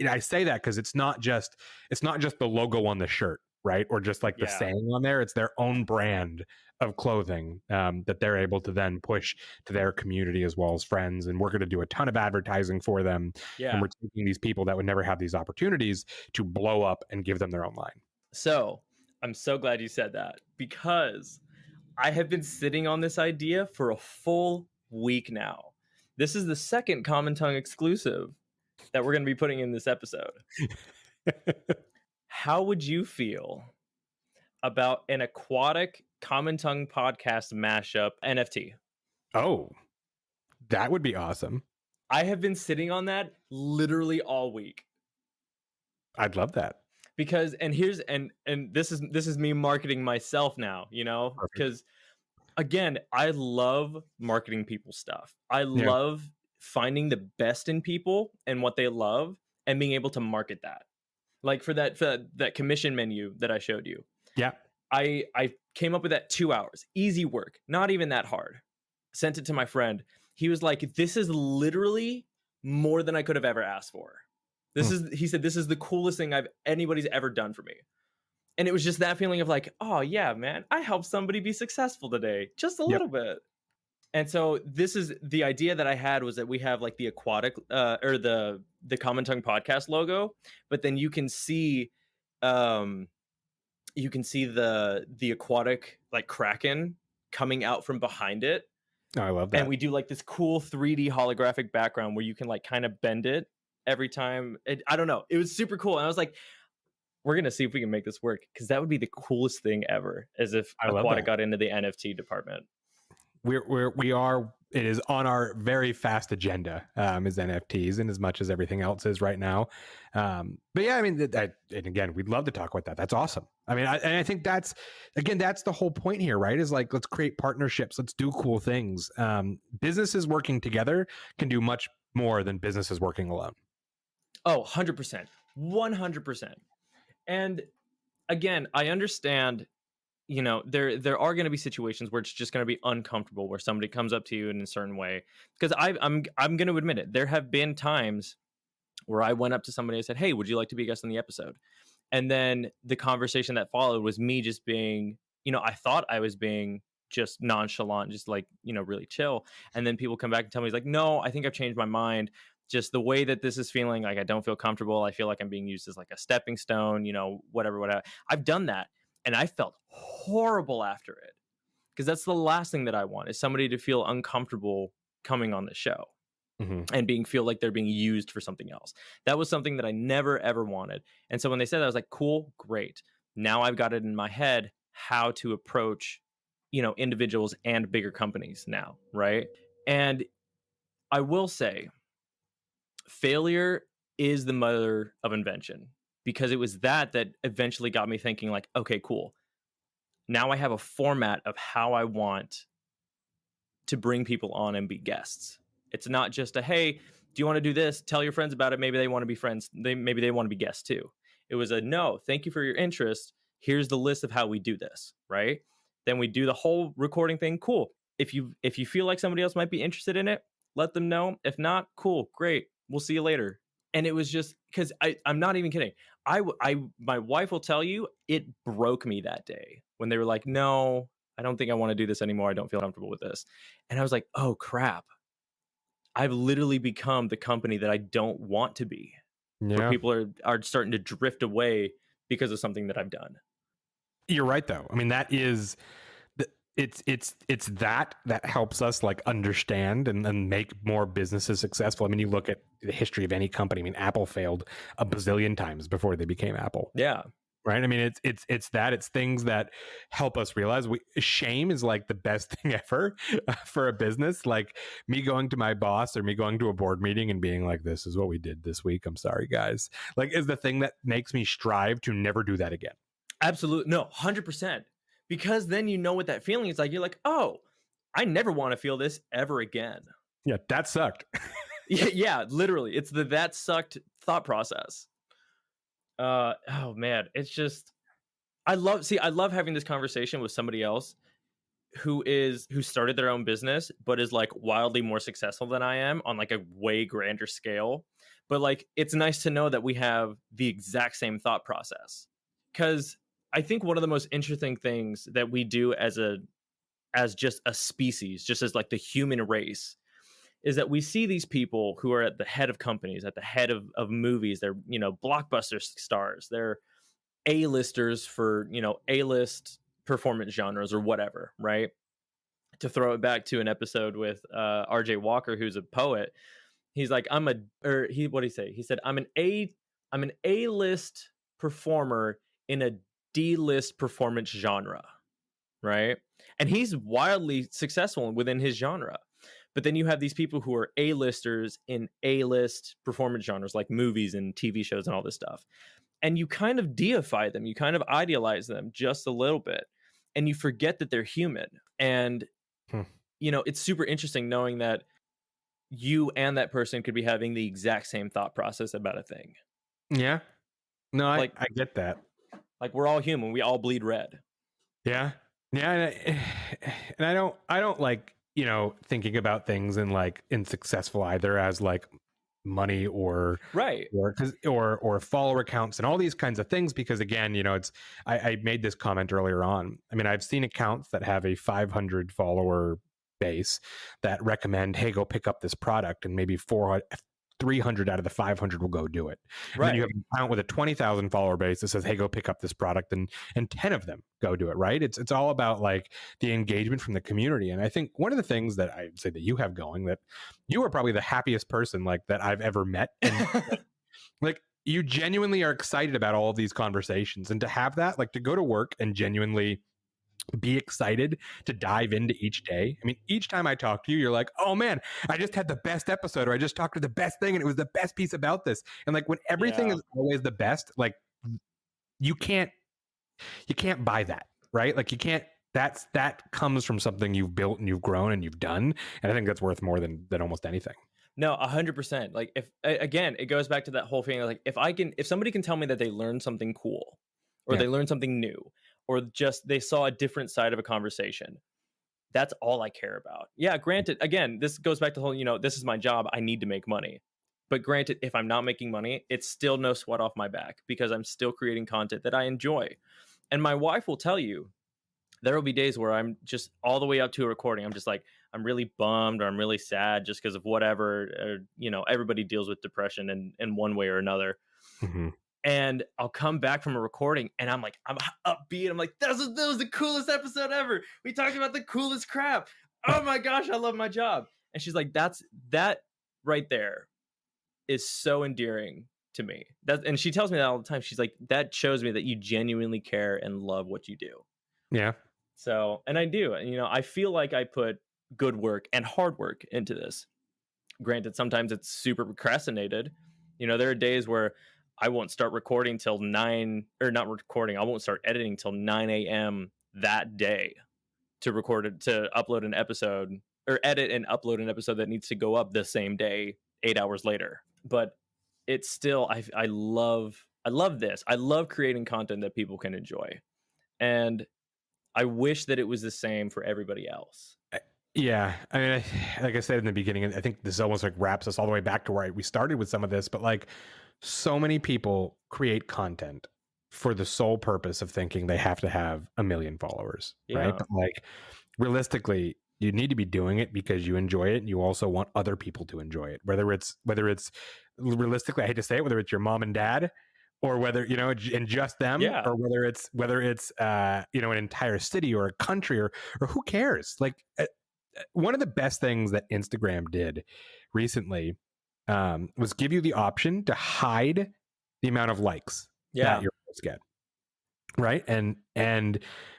I say that because it's not just the logo on the shirt, right? Or just like the saying on there. It's their own brand of clothing that they're able to then push to their community as well as friends. And we're going to do a ton of advertising for them. Yeah. And we're taking these people that would never have these opportunities to blow up and give them their own line. So I'm so glad you said that, because I have been sitting on this idea for a full week now. This is the second Common Tongue exclusive that we're going to be putting in this episode. How would you feel about an Aquatik Common Tongue podcast mashup NFT? Oh, that would be awesome. I have been sitting on that literally all week. I'd love that. because and here's and this is me marketing myself now, you know, Perfect. because again, I love marketing people stuff. I Yeah. love finding the best in people and what they love and being able to market that. Like for that commission menu that I showed you. Yeah. I came up with that 2 hours. Easy work, not even that hard. Sent it to my friend. He was like, "This is literally more than I could have ever asked for." Hmm. He said, "This is the coolest thing anybody's ever done for me." And it was just that feeling of like, "Oh yeah, man, I helped somebody be successful today, just a Yep. little bit." And so this is the idea that I had, was that we have like the aquatic or the Common Tongue podcast logo, but then um you can see the aquatic like kraken coming out from behind it, Oh, I love and that. we do like this cool 3D holographic background where you can like kind of bend it every time. I don't know, it was super cool, and I was like, we're gonna see if we can make this work, because that would be the coolest thing ever, as if I love Aquatic that. got into the NFT department. It is on our very fast agenda, is NFTs, and as much as everything else is right now. But yeah, I mean, and again, we'd love to talk about that. That's awesome. I mean, I think that's the whole point here, right? Is like, let's create partnerships. Let's do cool things. Businesses working together can do much more than businesses working alone. Oh, 100%. 100%. And again, I understand, you know, there are going to be situations where it's just going to be uncomfortable, where somebody comes up to you in a certain way, because I'm going to admit it, there have been times where I went up to somebody and said, "Hey, would you like to be a guest on the episode?" And then the conversation that followed was me just being, you know, I thought I was being just nonchalant, just like, you know, really chill. And then people come back and tell me, he's like, "No, I think I've changed my mind. Just the way that this is feeling, like I don't feel comfortable. I feel like I'm being used as like a stepping stone, you know, whatever. I've done that. And I felt horrible after it, because that's the last thing that I want, is somebody to feel uncomfortable coming on the show Mm-hmm. and feel like they're being used for something else. That was something that I never ever wanted. And so when they said that, I was like, cool, great. Now I've got it in my head how to approach, you know, individuals and bigger companies now, right? And I will say, failure is the mother of invention, because it was that eventually got me thinking like, okay, cool. Now I have a format of how I want to bring people on and be guests. It's not just a, hey, do you want to do this? Tell your friends about it. Maybe they want to be friends. Maybe they want to be guests too. It was a, no, thank you for your interest. Here's the list of how we do this, right? Then we do the whole recording thing. Cool. If you feel like somebody else might be interested in it, let them know. If not, cool, great. We'll see you later. And it was just because I'm not even kidding. My wife will tell you, it broke me that day when they were like, no, I don't think I want to do this anymore. I don't feel comfortable with this. And I was like, oh crap. I've literally become the company that I don't want to be. Where Yeah. people are starting to drift away because of something that I've done. You're right, though. I mean, that is it's that helps us like understand and make more businesses successful. I mean, you look at the history of any company. I mean, Apple failed a bazillion times before they became Apple. Yeah. Right. I mean, it's things that help us realize shame is like the best thing ever for a business. Like me going to my boss or me going to a board meeting and being like, this is what we did this week, I'm sorry, guys. Like, is the thing that makes me strive to never do that again. Absolutely. No, 100%. Because then you know what that feeling is like. You're like, oh, I never want to feel this ever again. Yeah, that sucked. Yeah, literally. It's that sucked thought process. Oh man, it's just, I love having this conversation with somebody else who started their own business but is like wildly more successful than I am on like a way grander scale. But like, it's nice to know that we have the exact same thought process, because I think one of the most interesting things that we do as just a species, just as like the human race, is that we see these people who are at the head of companies, at the head of movies. They're, you know, blockbuster stars. They're A-listers for, you know, A-list performance genres or whatever, right? To throw it back to an episode with RJ Walker, who's a poet. He's like, what did he say? He said, I'm an A-list performer in a D-list performance genre, right? And he's wildly successful within his genre. But then you have these people who are A-listers in A-list performance genres like movies and TV shows and all this stuff. and you kind of deify them, you kind of idealize them just a little bit, and you forget that they're human. And Hmm. it's super interesting knowing that you and that person could be having the exact same thought process about a thing. Yeah. No, I Like, I get that. like we're all human, we all bleed red. Yeah. Yeah, and I don't like, thinking about things in successful either as like money Right. or follower counts and all these kinds of things, because again, it's I made this comment earlier on. I mean, I've seen accounts that have a 500 follower base that recommend, hey, go pick up this product, and maybe 300 out of the 500 will go do it. And then you have an account with a 20,000 follower base that says, hey, go pick up this product, and 10 of them go do it, right? It's all about like the engagement from the community. And I think one of the things that I'd say that you have going, that you are probably the happiest person like that I've ever met. And like you genuinely are excited about all of these conversations, and to have that, like to go to work and genuinely be excited to dive into each day. I mean, each time I talk to you, you're like, oh man, I just had the best episode, or I just talked to the best thing and it was the best piece about this. And like when everything is always the best, like you can't buy that, right? Like you can't, that comes from something you've built and you've grown and you've done. And I think that's worth more than almost anything. No, 100%. Like if, again, it goes back to that whole thing. Like if somebody can tell me that they learned something cool, or they learned something new, or just they saw a different side of a conversation, that's all I care about. Yeah, granted, again, this goes back to the whole, this is my job, I need to make money. But granted, if I'm not making money, it's still no sweat off my back, because I'm still creating content that I enjoy. And my wife will tell you, there will be days where I'm just all the way up to a recording, I'm just like, I'm really bummed, or I'm really sad just because of whatever, or, everybody deals with depression in one way or another. Mm-hmm. And I'll come back from a recording and I'm upbeat. I'm like, that was the coolest episode ever. We talked about the coolest crap. Oh my gosh, I love my job. And she's like, that right there is so endearing to me. And she tells me that all the time. She's like, that shows me that you genuinely care and love what you do. Yeah. So, and I do. And, I feel like I put good work and hard work into this. Granted, sometimes it's super procrastinated. There are days where I won't start recording till 9, or not recording, I won't start editing till 9 a.m. that day to record it, to upload an episode, or edit and upload an episode that needs to go up the same day, 8 hours later. But it's still, I love this. I love creating content that people can enjoy. And I wish that it was the same for everybody else. Yeah. I mean, like I said in the beginning, I think this almost like wraps us all the way back to where we started with some of this, but like so many people create content for the sole purpose of thinking they have to have 1 million followers, right? But like realistically, you need to be doing it because you enjoy it, and you also want other people to enjoy it. Whether it's realistically, I hate to say it, whether it's your mom and dad, or whether and just them, or whether it's an entire city or a country, or who cares? Like one of the best things that Instagram did recently was give you the option to hide the amount of likes that your posts get, right? And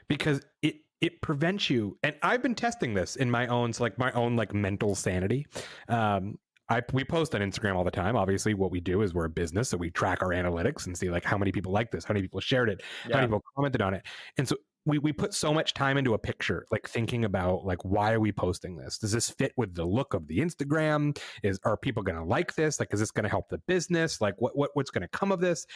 because it prevents you, and I've been testing this in my own mental sanity. We post on Instagram all the time. Obviously, what we do is we're a business, so we track our analytics and see like how many people like this, how many people shared it, how many people commented on it, and so we put so much time into a picture, like thinking about like, why are we posting this? Does this fit with the look of the Instagram? Are people going to like this? Like, is this going to help the business? Like what's going to come of this?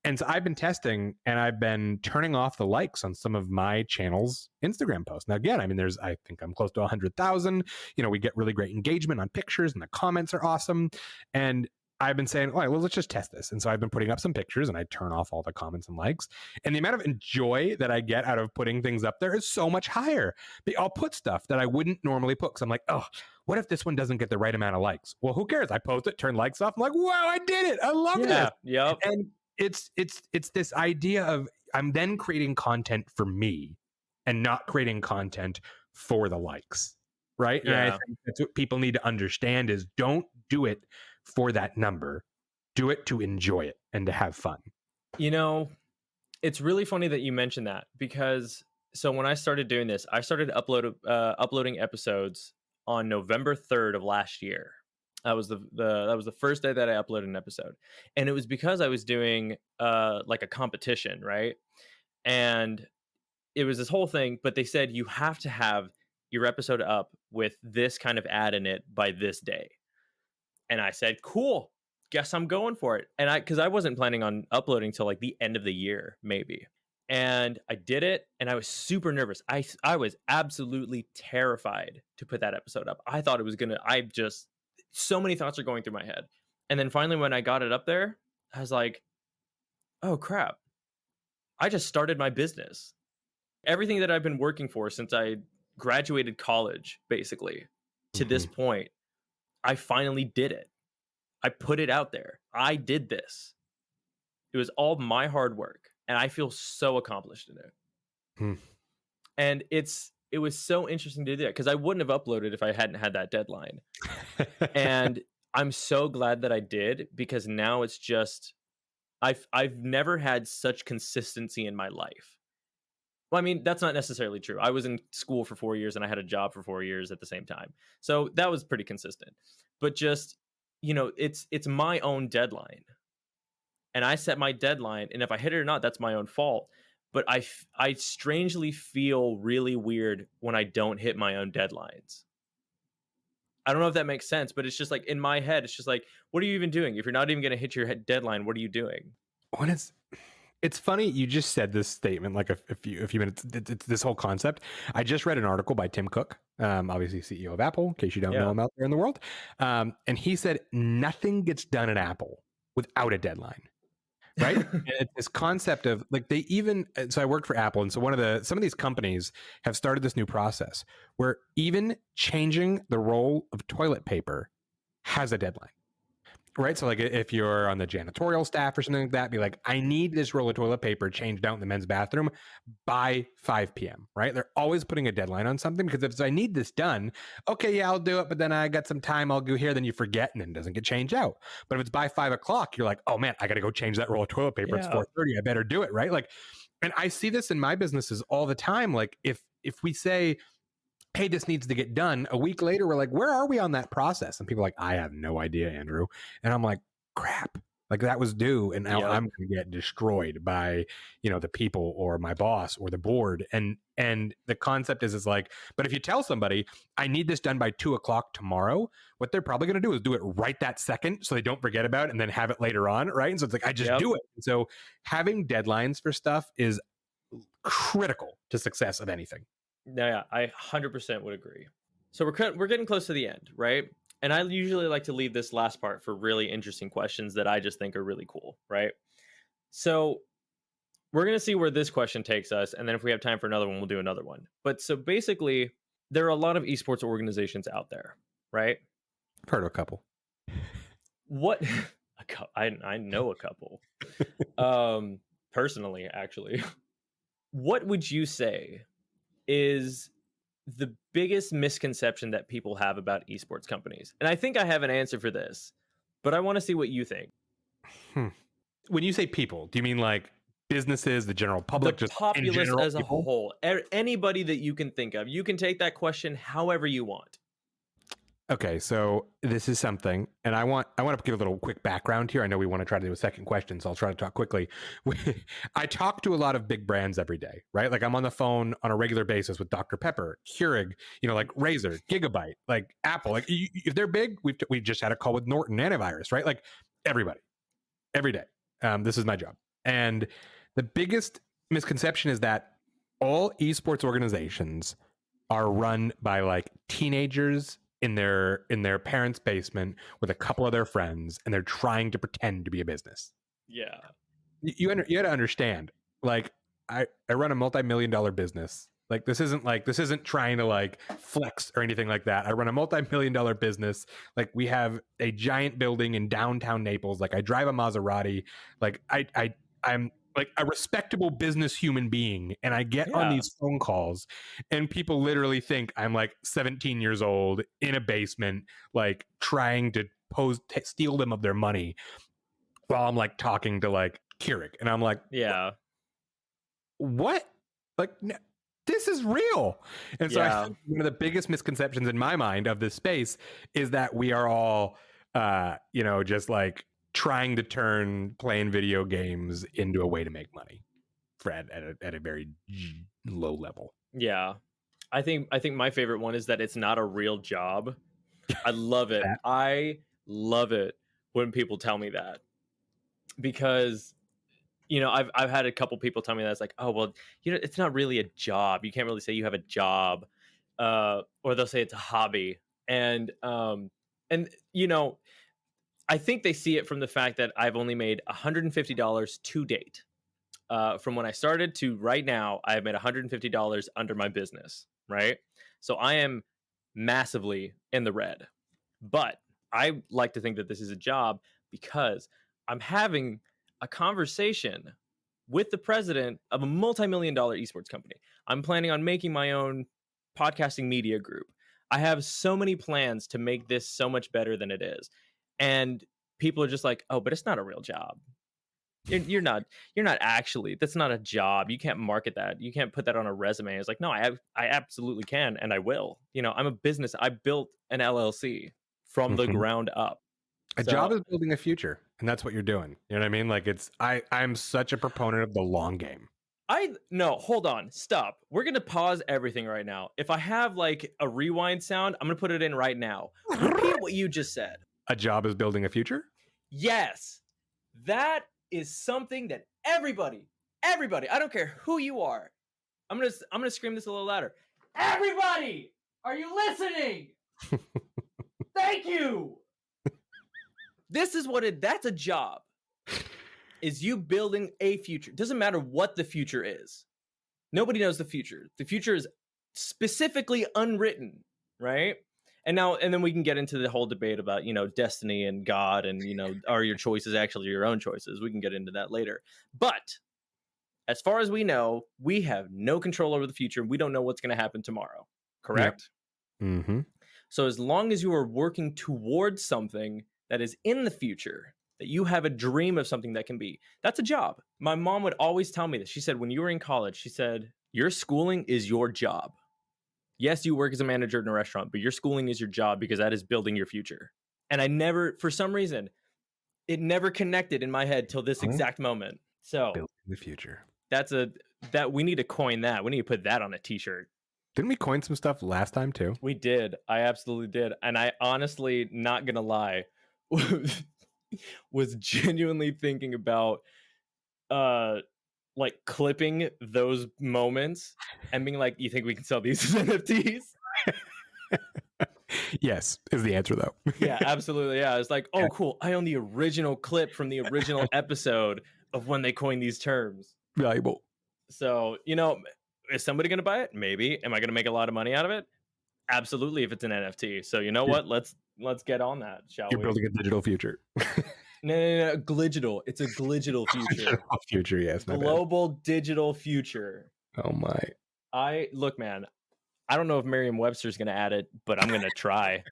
And so I've been testing, and I've been turning off the likes on some of my channel's Instagram posts. Now, again, I mean, I think I'm close to 100,000, we get really great engagement on pictures, and the comments are awesome. And I've been saying, all right, well, let's just test this. And so I've been putting up some pictures, and I turn off all the comments and likes. And the amount of joy that I get out of putting things up there is so much higher. I'll put stuff that I wouldn't normally put, because I'm like, oh, what if this one doesn't get the right amount of likes? Well, who cares? I post it, turn likes off. I'm like, wow, I did it. I love this. Yep. And it's this idea of I'm then creating content for me and not creating content for the likes. Right. Yeah. And I think that's what people need to understand is don't do it for that number. Do it to enjoy it and to have fun. It's really funny that you mentioned that, because so when I started doing this, I started uploading episodes on November 3rd of last year. That was the first day that I uploaded an episode, and it was because I was doing like a competition, right? And it was this whole thing, but they said you have to have your episode up with this kind of ad in it by this day. And I said, cool, guess I'm going for it. And because I wasn't planning on uploading till like the end of the year, maybe. And I did it, and I was super nervous. I was absolutely terrified to put that episode up. I thought it was gonna. So many thoughts are going through my head. And then finally, when I got it up there, I was like, oh crap! I just started my business. Everything that I've been working for since I graduated college, basically, to this point, I finally did it. I put it out there. I did this. It was all my hard work, and I feel so accomplished in it. And it was so interesting to do that, because I wouldn't have uploaded if I hadn't had that deadline. And I'm so glad that I did, because now it's just I've never had such consistency in my life. Well, I mean, that's not necessarily true. I was in school for 4 years and I had a job for 4 years at the same time. So that was pretty consistent. But just, it's my own deadline. And I set my deadline, and if I hit it or not, that's my own fault. But I strangely feel really weird when I don't hit my own deadlines. I don't know if that makes sense, but it's just like in my head, it's just like, what are you even doing? If you're not even going to hit your deadline, what are you doing? When it's funny you just said this statement like a few minutes. It's this whole concept. I just read an article by Tim Cook, obviously CEO of Apple, in case you don't know him out there in the world, and he said nothing gets done at Apple without a deadline. Right? It's this concept of like so I worked for Apple, and so some of these companies have started this new process where even changing the roll of toilet paper has a deadline. Right? So like if you're on the janitorial staff or something like that, be like, I need this roll of toilet paper changed out in the men's bathroom by 5 p.m. Right? They're always putting a deadline on something, because if I need this done, okay, yeah, I'll do it, but then I got some time, I'll go here, then you forget, and then it doesn't get changed out. But if it's by 5 o'clock, you're like, oh man, I got to go change that roll of toilet paper. It's 4:30. I better do it. Right? Like, and I see this in my businesses all the time. Like if we say, hey, this needs to get done, a week later, we're like, where are we on that process? And people are like, I have no idea, Andrew. And I'm like, crap, like that was due. And now I'm going to get destroyed by, the people or my boss or the board. And the concept is like, but if you tell somebody, I need this done by 2 o'clock tomorrow, what they're probably going to do is do it right that second, so they don't forget about it and then have it later on. Right. And so it's like, I just do it. And so having deadlines for stuff is critical to success of anything. Yeah, I 100% would agree. So we're getting close to the end, right? And I usually like to leave this last part for really interesting questions that I just think are really cool, right? So we're going to see where this question takes us, and then if we have time for another one, we'll do another one. But so basically, there are a lot of esports organizations out there, right? I've heard of a couple. What? I know a couple. Personally, actually. What would you say is the biggest misconception that people have about esports companies? And I think I have an answer for this, but I want to see what you think. When you say people, do you mean like businesses, the general public, the just populace as a whole? Anybody that you can think of. You can take that question however you want. Okay, so this is something, and I want to give a little quick background here. I know we want to try to do a second question, so I'll try to talk quickly. I talk to a lot of big brands every day, right? Like I'm on the phone on a regular basis with Dr. Pepper, Keurig, like Razer, Gigabyte, like Apple. Like if they're big, we've just had a call with Norton Antivirus, right? Like everybody, every day. This is my job, and the biggest misconception is that all esports organizations are run by like teenagers in their parents' basement with a couple of their friends, and they're trying to pretend to be a business. Yeah. You got to understand, like I run a multi-million-dollar business. Like this isn't trying to like flex or anything like that. I run a multi-million-dollar business. Like we have a giant building in downtown Naples. Like I drive a Maserati. Like I'm like a respectable business human being, and I get on these phone calls, and people literally think I'm like 17 years old in a basement, like trying to steal them of their money while I'm like talking to like Keurig, and I'm like, what? Like, no, this is real. And so I think one of the biggest misconceptions in my mind of this space is that we are all just like trying to turn playing video games into a way to make money at a very low level. Yeah. I think my favorite one is that it's not a real job. I love it. I love it when people tell me that, because I've had a couple people tell me that it's like, oh well, it's not really a job. You can't really say you have a job, or they'll say it's a hobby, and I think they see it from the fact that I've only made $150 to date. From when I started to right now, I have made $150 under my business, right? So I am massively in the red. But I like to think that this is a job because I'm having a conversation with the president of a multi-million-dollar esports company. I'm planning on making my own podcasting media group. I have so many plans to make this so much better than it is. And people are just like, oh, but it's not a real job. You're not actually, that's not a job. You can't market that. You can't put that on a resume. It's like, no, I absolutely can. And I will. I'm a business. I built an LLC from the ground up. A job is building a future, and that's what you're doing. You know what I mean? Like I'm such a proponent of the long game. No, hold on, stop. We're gonna pause everything right now. If I have like a rewind sound, I'm gonna put it in right now. Repeat what you just said. A job is building a future? Yes. That is something that everybody, I don't care who you are. I'm gonna scream this a little louder. Everybody, are you listening? Thank you. This is that's a job. Is you building a future. Doesn't matter what the future is. Nobody knows the future. The future is specifically unwritten, right? And then we can get into the whole debate about, destiny and God and, are your choices actually your own choices? We can get into that later. But as far as we know, we have no control over the future. We don't know what's going to happen tomorrow. Correct? Yep. Mm-hmm. So as long as you are working towards something that is in the future, that you have a dream of something that can be, that's a job. My mom would always tell me this. She said, when you were in college, she said, your schooling is your job. Yes, you work as a manager in a restaurant, but your schooling is your job because that is building your future. And I never, for some reason, it never connected in my head till this exact moment. So building the future. That we need to coin that. We need to put that on a t-shirt. Didn't we coin some stuff last time too? We did. I absolutely did. And I honestly, not gonna lie, was genuinely thinking about like clipping those moments and being like, you think we can sell these as NFTs? Yes, is the answer though. Yeah, absolutely. Yeah. It's like, oh, cool. I own the original clip from the original episode of when they coined these terms. Valuable. So, is somebody going to buy it? Maybe. Am I going to make a lot of money out of it? Absolutely, if it's an NFT. So, what? Let's get on that, shall we? You're building a digital future. No. Gligital. It's a gligital future. Future, yes. Global digital future. Oh, my. Look, man, I don't know if Merriam-Webster's going to add it, but I'm going to try.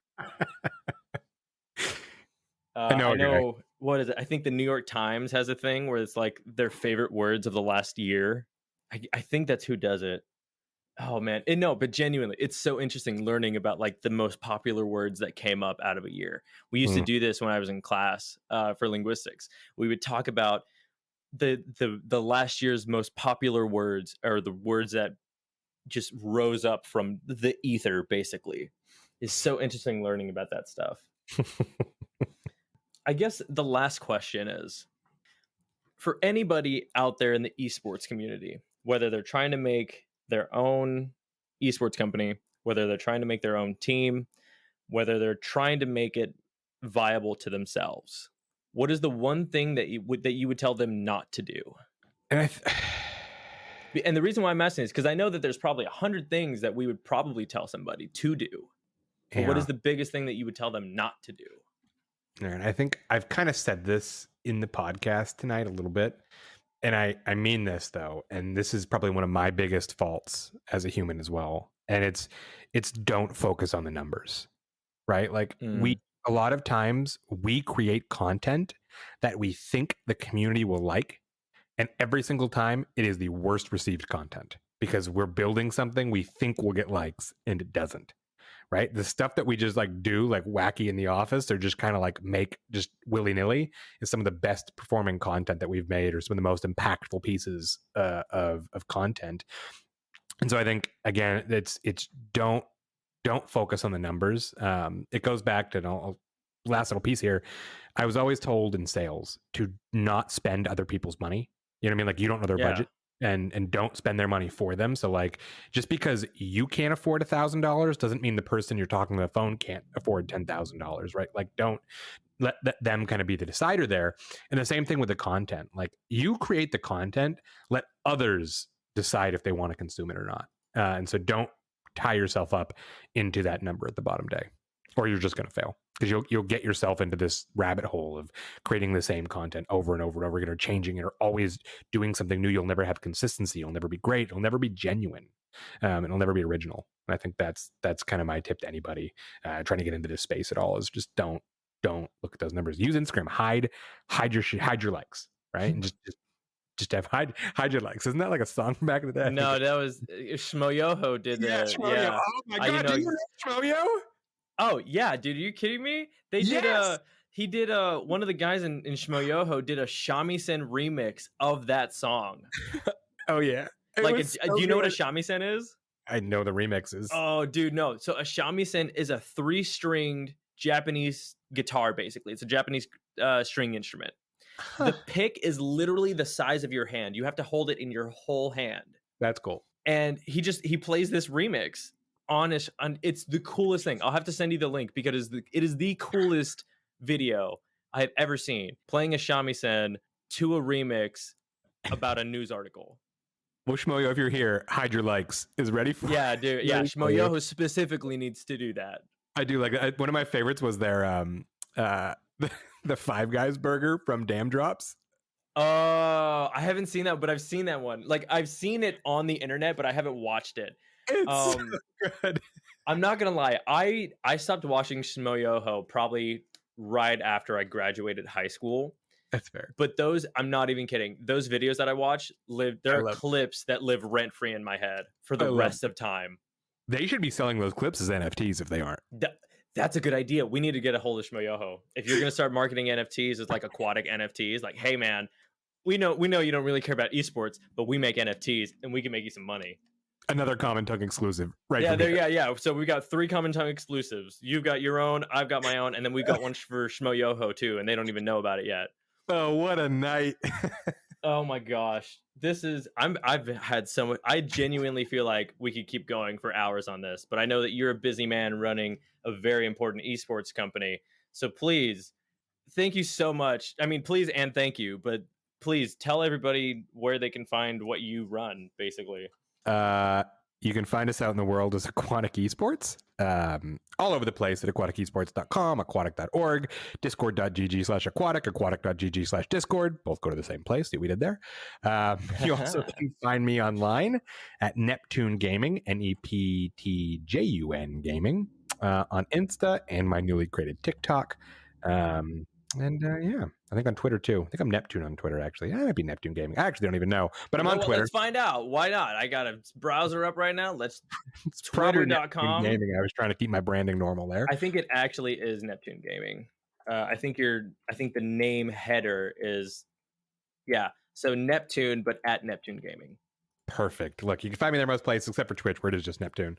I know. What is it? I think the New York Times has a thing where it's like their favorite words of the last year. I think that's who does it. Oh man, but genuinely, it's so interesting learning about like the most popular words that came up out of a year. We used to do this when I was in class for linguistics. We would talk about the last year's most popular words, or the words that just rose up from the ether. Basically, it's so interesting learning about that stuff. I guess the last question is, for anybody out there in the esports community, whether they're trying to make their own esports company, whether they're trying to make their own team, whether they're trying to make it viable to themselves, what is the one thing that you would tell them not to do? And the reason why I'm asking is because I know that there's probably 100 things that we would probably tell somebody to do. But what is the biggest thing that you would tell them not to do? And I think I've kind of said this in the podcast tonight a little bit. And I mean this though, and this is probably one of my biggest faults as a human as well. And it's don't focus on the numbers, right? Like a lot of times we create content that we think the community will like. And every single time it is the worst received content because we're building something we think will get likes and it doesn't, right? The stuff that we just like do like wacky in the office or just kind of like make just willy-nilly is some of the best performing content that we've made, or some of the most impactful pieces of content. And so I think, again, it's don't focus on the numbers. It goes back to last little piece here. I was always told in sales to not spend other people's money. You know what I mean? Like, you don't know their budget, and don't spend their money for them. So like, just because you can't afford $1,000 doesn't mean the person you're talking on the phone can't afford $10,000, right? Like, don't let them kind of be the decider there. And the same thing with the content. Like, you create the content, let others decide if they want to consume it or not. And so don't tie yourself up into that number at the bottom day, or you're just going to fail, because you'll get yourself into this rabbit hole of creating the same content over and over and over again, or changing it, or always doing something new. You'll never have consistency. You'll never be great. It'll never be genuine. It'll never be original. And I think that's kind of my tip to anybody trying to get into this space at all, is just don't look at those numbers. Use Instagram. Hide your likes, right? And just have hide your likes. Isn't that like a song from back in the day? No, that was Shmoyoho did that. Shmoyo. Yeah. Oh my god, do you know Shmoyo? Oh yeah, dude, are you kidding me? They Yes! did he did one of the guys in Shmoyoho did a shamisen remix of that song. Oh yeah. Like, do you know what a shamisen is? I know the remixes. Oh dude, no. So a shamisen is a 3-stringed Japanese guitar, basically. It's a Japanese string instrument. The pick is literally the size of your hand. You have to hold it in your whole hand. That's cool. And he plays this remix on it's the coolest thing. I'll have to send you the link, because it is the coolest video I have ever seen, playing a shamisen to a remix about a news article. Well, Shmoyo, if you're here, hide your likes is ready for. Yeah, dude. Yeah, Shmoyoho specifically needs to do that. I do like that. One of my favorites was their the Five Guys burger from Damn Drops. Oh, I haven't seen that, but I've seen that one. Like, I've seen it on the internet, but I haven't watched it. It's so good. I'm not gonna lie. I stopped watching Shmoyoho probably right after I graduated high school. That's fair. But those, I'm not even kidding. Those videos that I watch there are clips that live rent free in my head for the rest of time. They should be selling those clips as NFTs if they aren't. That's a good idea. We need to get a hold of Shmoyoho. If you're going to start marketing NFTs as like aquatic NFTs, like, hey man, we know you don't really care about esports, but we make NFTs and we can make you some money. Another Common Tongue exclusive, right? Yeah. So we got 3 Common Tongue exclusives. You've got your own, I've got my own, and then we've got one for Shmoyoho too, and they don't even know about it yet. Oh, what a night! Oh my gosh, I've had so much. I genuinely feel like we could keep going for hours on this, but I know that you're a busy man running a very important esports company. So please, thank you so much. I mean, please and thank you, but please tell everybody where they can find what you run, basically. You can find us out in the world as Aquatik Esports, all over the place at aquatikesports.com, aquatic.org, discord.gg/aquatic, aquatic.gg/discord. Both go to the same place. See what we did there. You also can find me online at Neptjun Gaming, NEPTJUN Gaming, on Insta and my newly created TikTok. Yeah, I think on Twitter too. I think I'm Neptjun on Twitter, actually. I might be Neptjun Gaming. I actually don't even know, but I'm on Twitter. Let's find out. Why not? I got a browser up right now. Let's it's twitter.com. Gaming. I was trying to keep my branding normal there. I think it actually is Neptjun Gaming. I think the name header is, so Neptjun, but at Neptjun Gaming. Perfect. Look, you can find me there most places except for Twitch, where it is just Neptjun.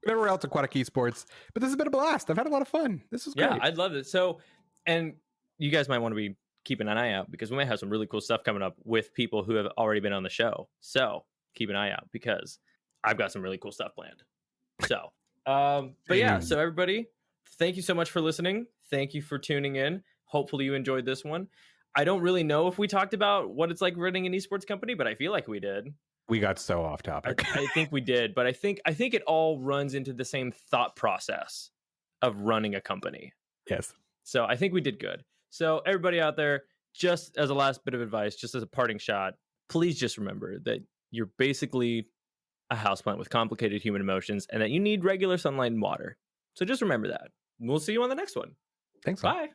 But everywhere else, Aquatik Esports. But this has been a blast. I've had a lot of fun. This was great. Yeah, I'd love it. So, and you guys might want to be keeping an eye out, because we might have some really cool stuff coming up with people who have already been on the show. So keep an eye out, because I've got some really cool stuff planned. So, but yeah, so everybody, thank you so much for listening. Thank you for tuning in. Hopefully you enjoyed this one. I don't really know if we talked about what it's like running an esports company, but I feel like we did. We got so off topic. I think we did, but I think it all runs into the same thought process of running a company. Yes. So I think we did good. So everybody out there, just as a last bit of advice, just as a parting shot, please just remember that you're basically a houseplant with complicated human emotions, and that you need regular sunlight and water. So just remember that. We'll see you on the next one. Thanks. Bye.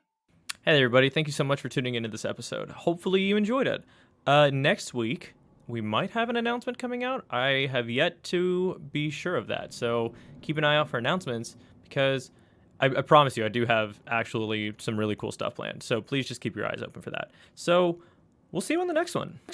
Hey everybody, thank you so much for tuning into this episode. Hopefully you enjoyed it. Next week, we might have an announcement coming out. I have yet to be sure of that. So keep an eye out for announcements, because I promise you, I do have actually some really cool stuff planned. So please just keep your eyes open for that. So we'll see you on the next one.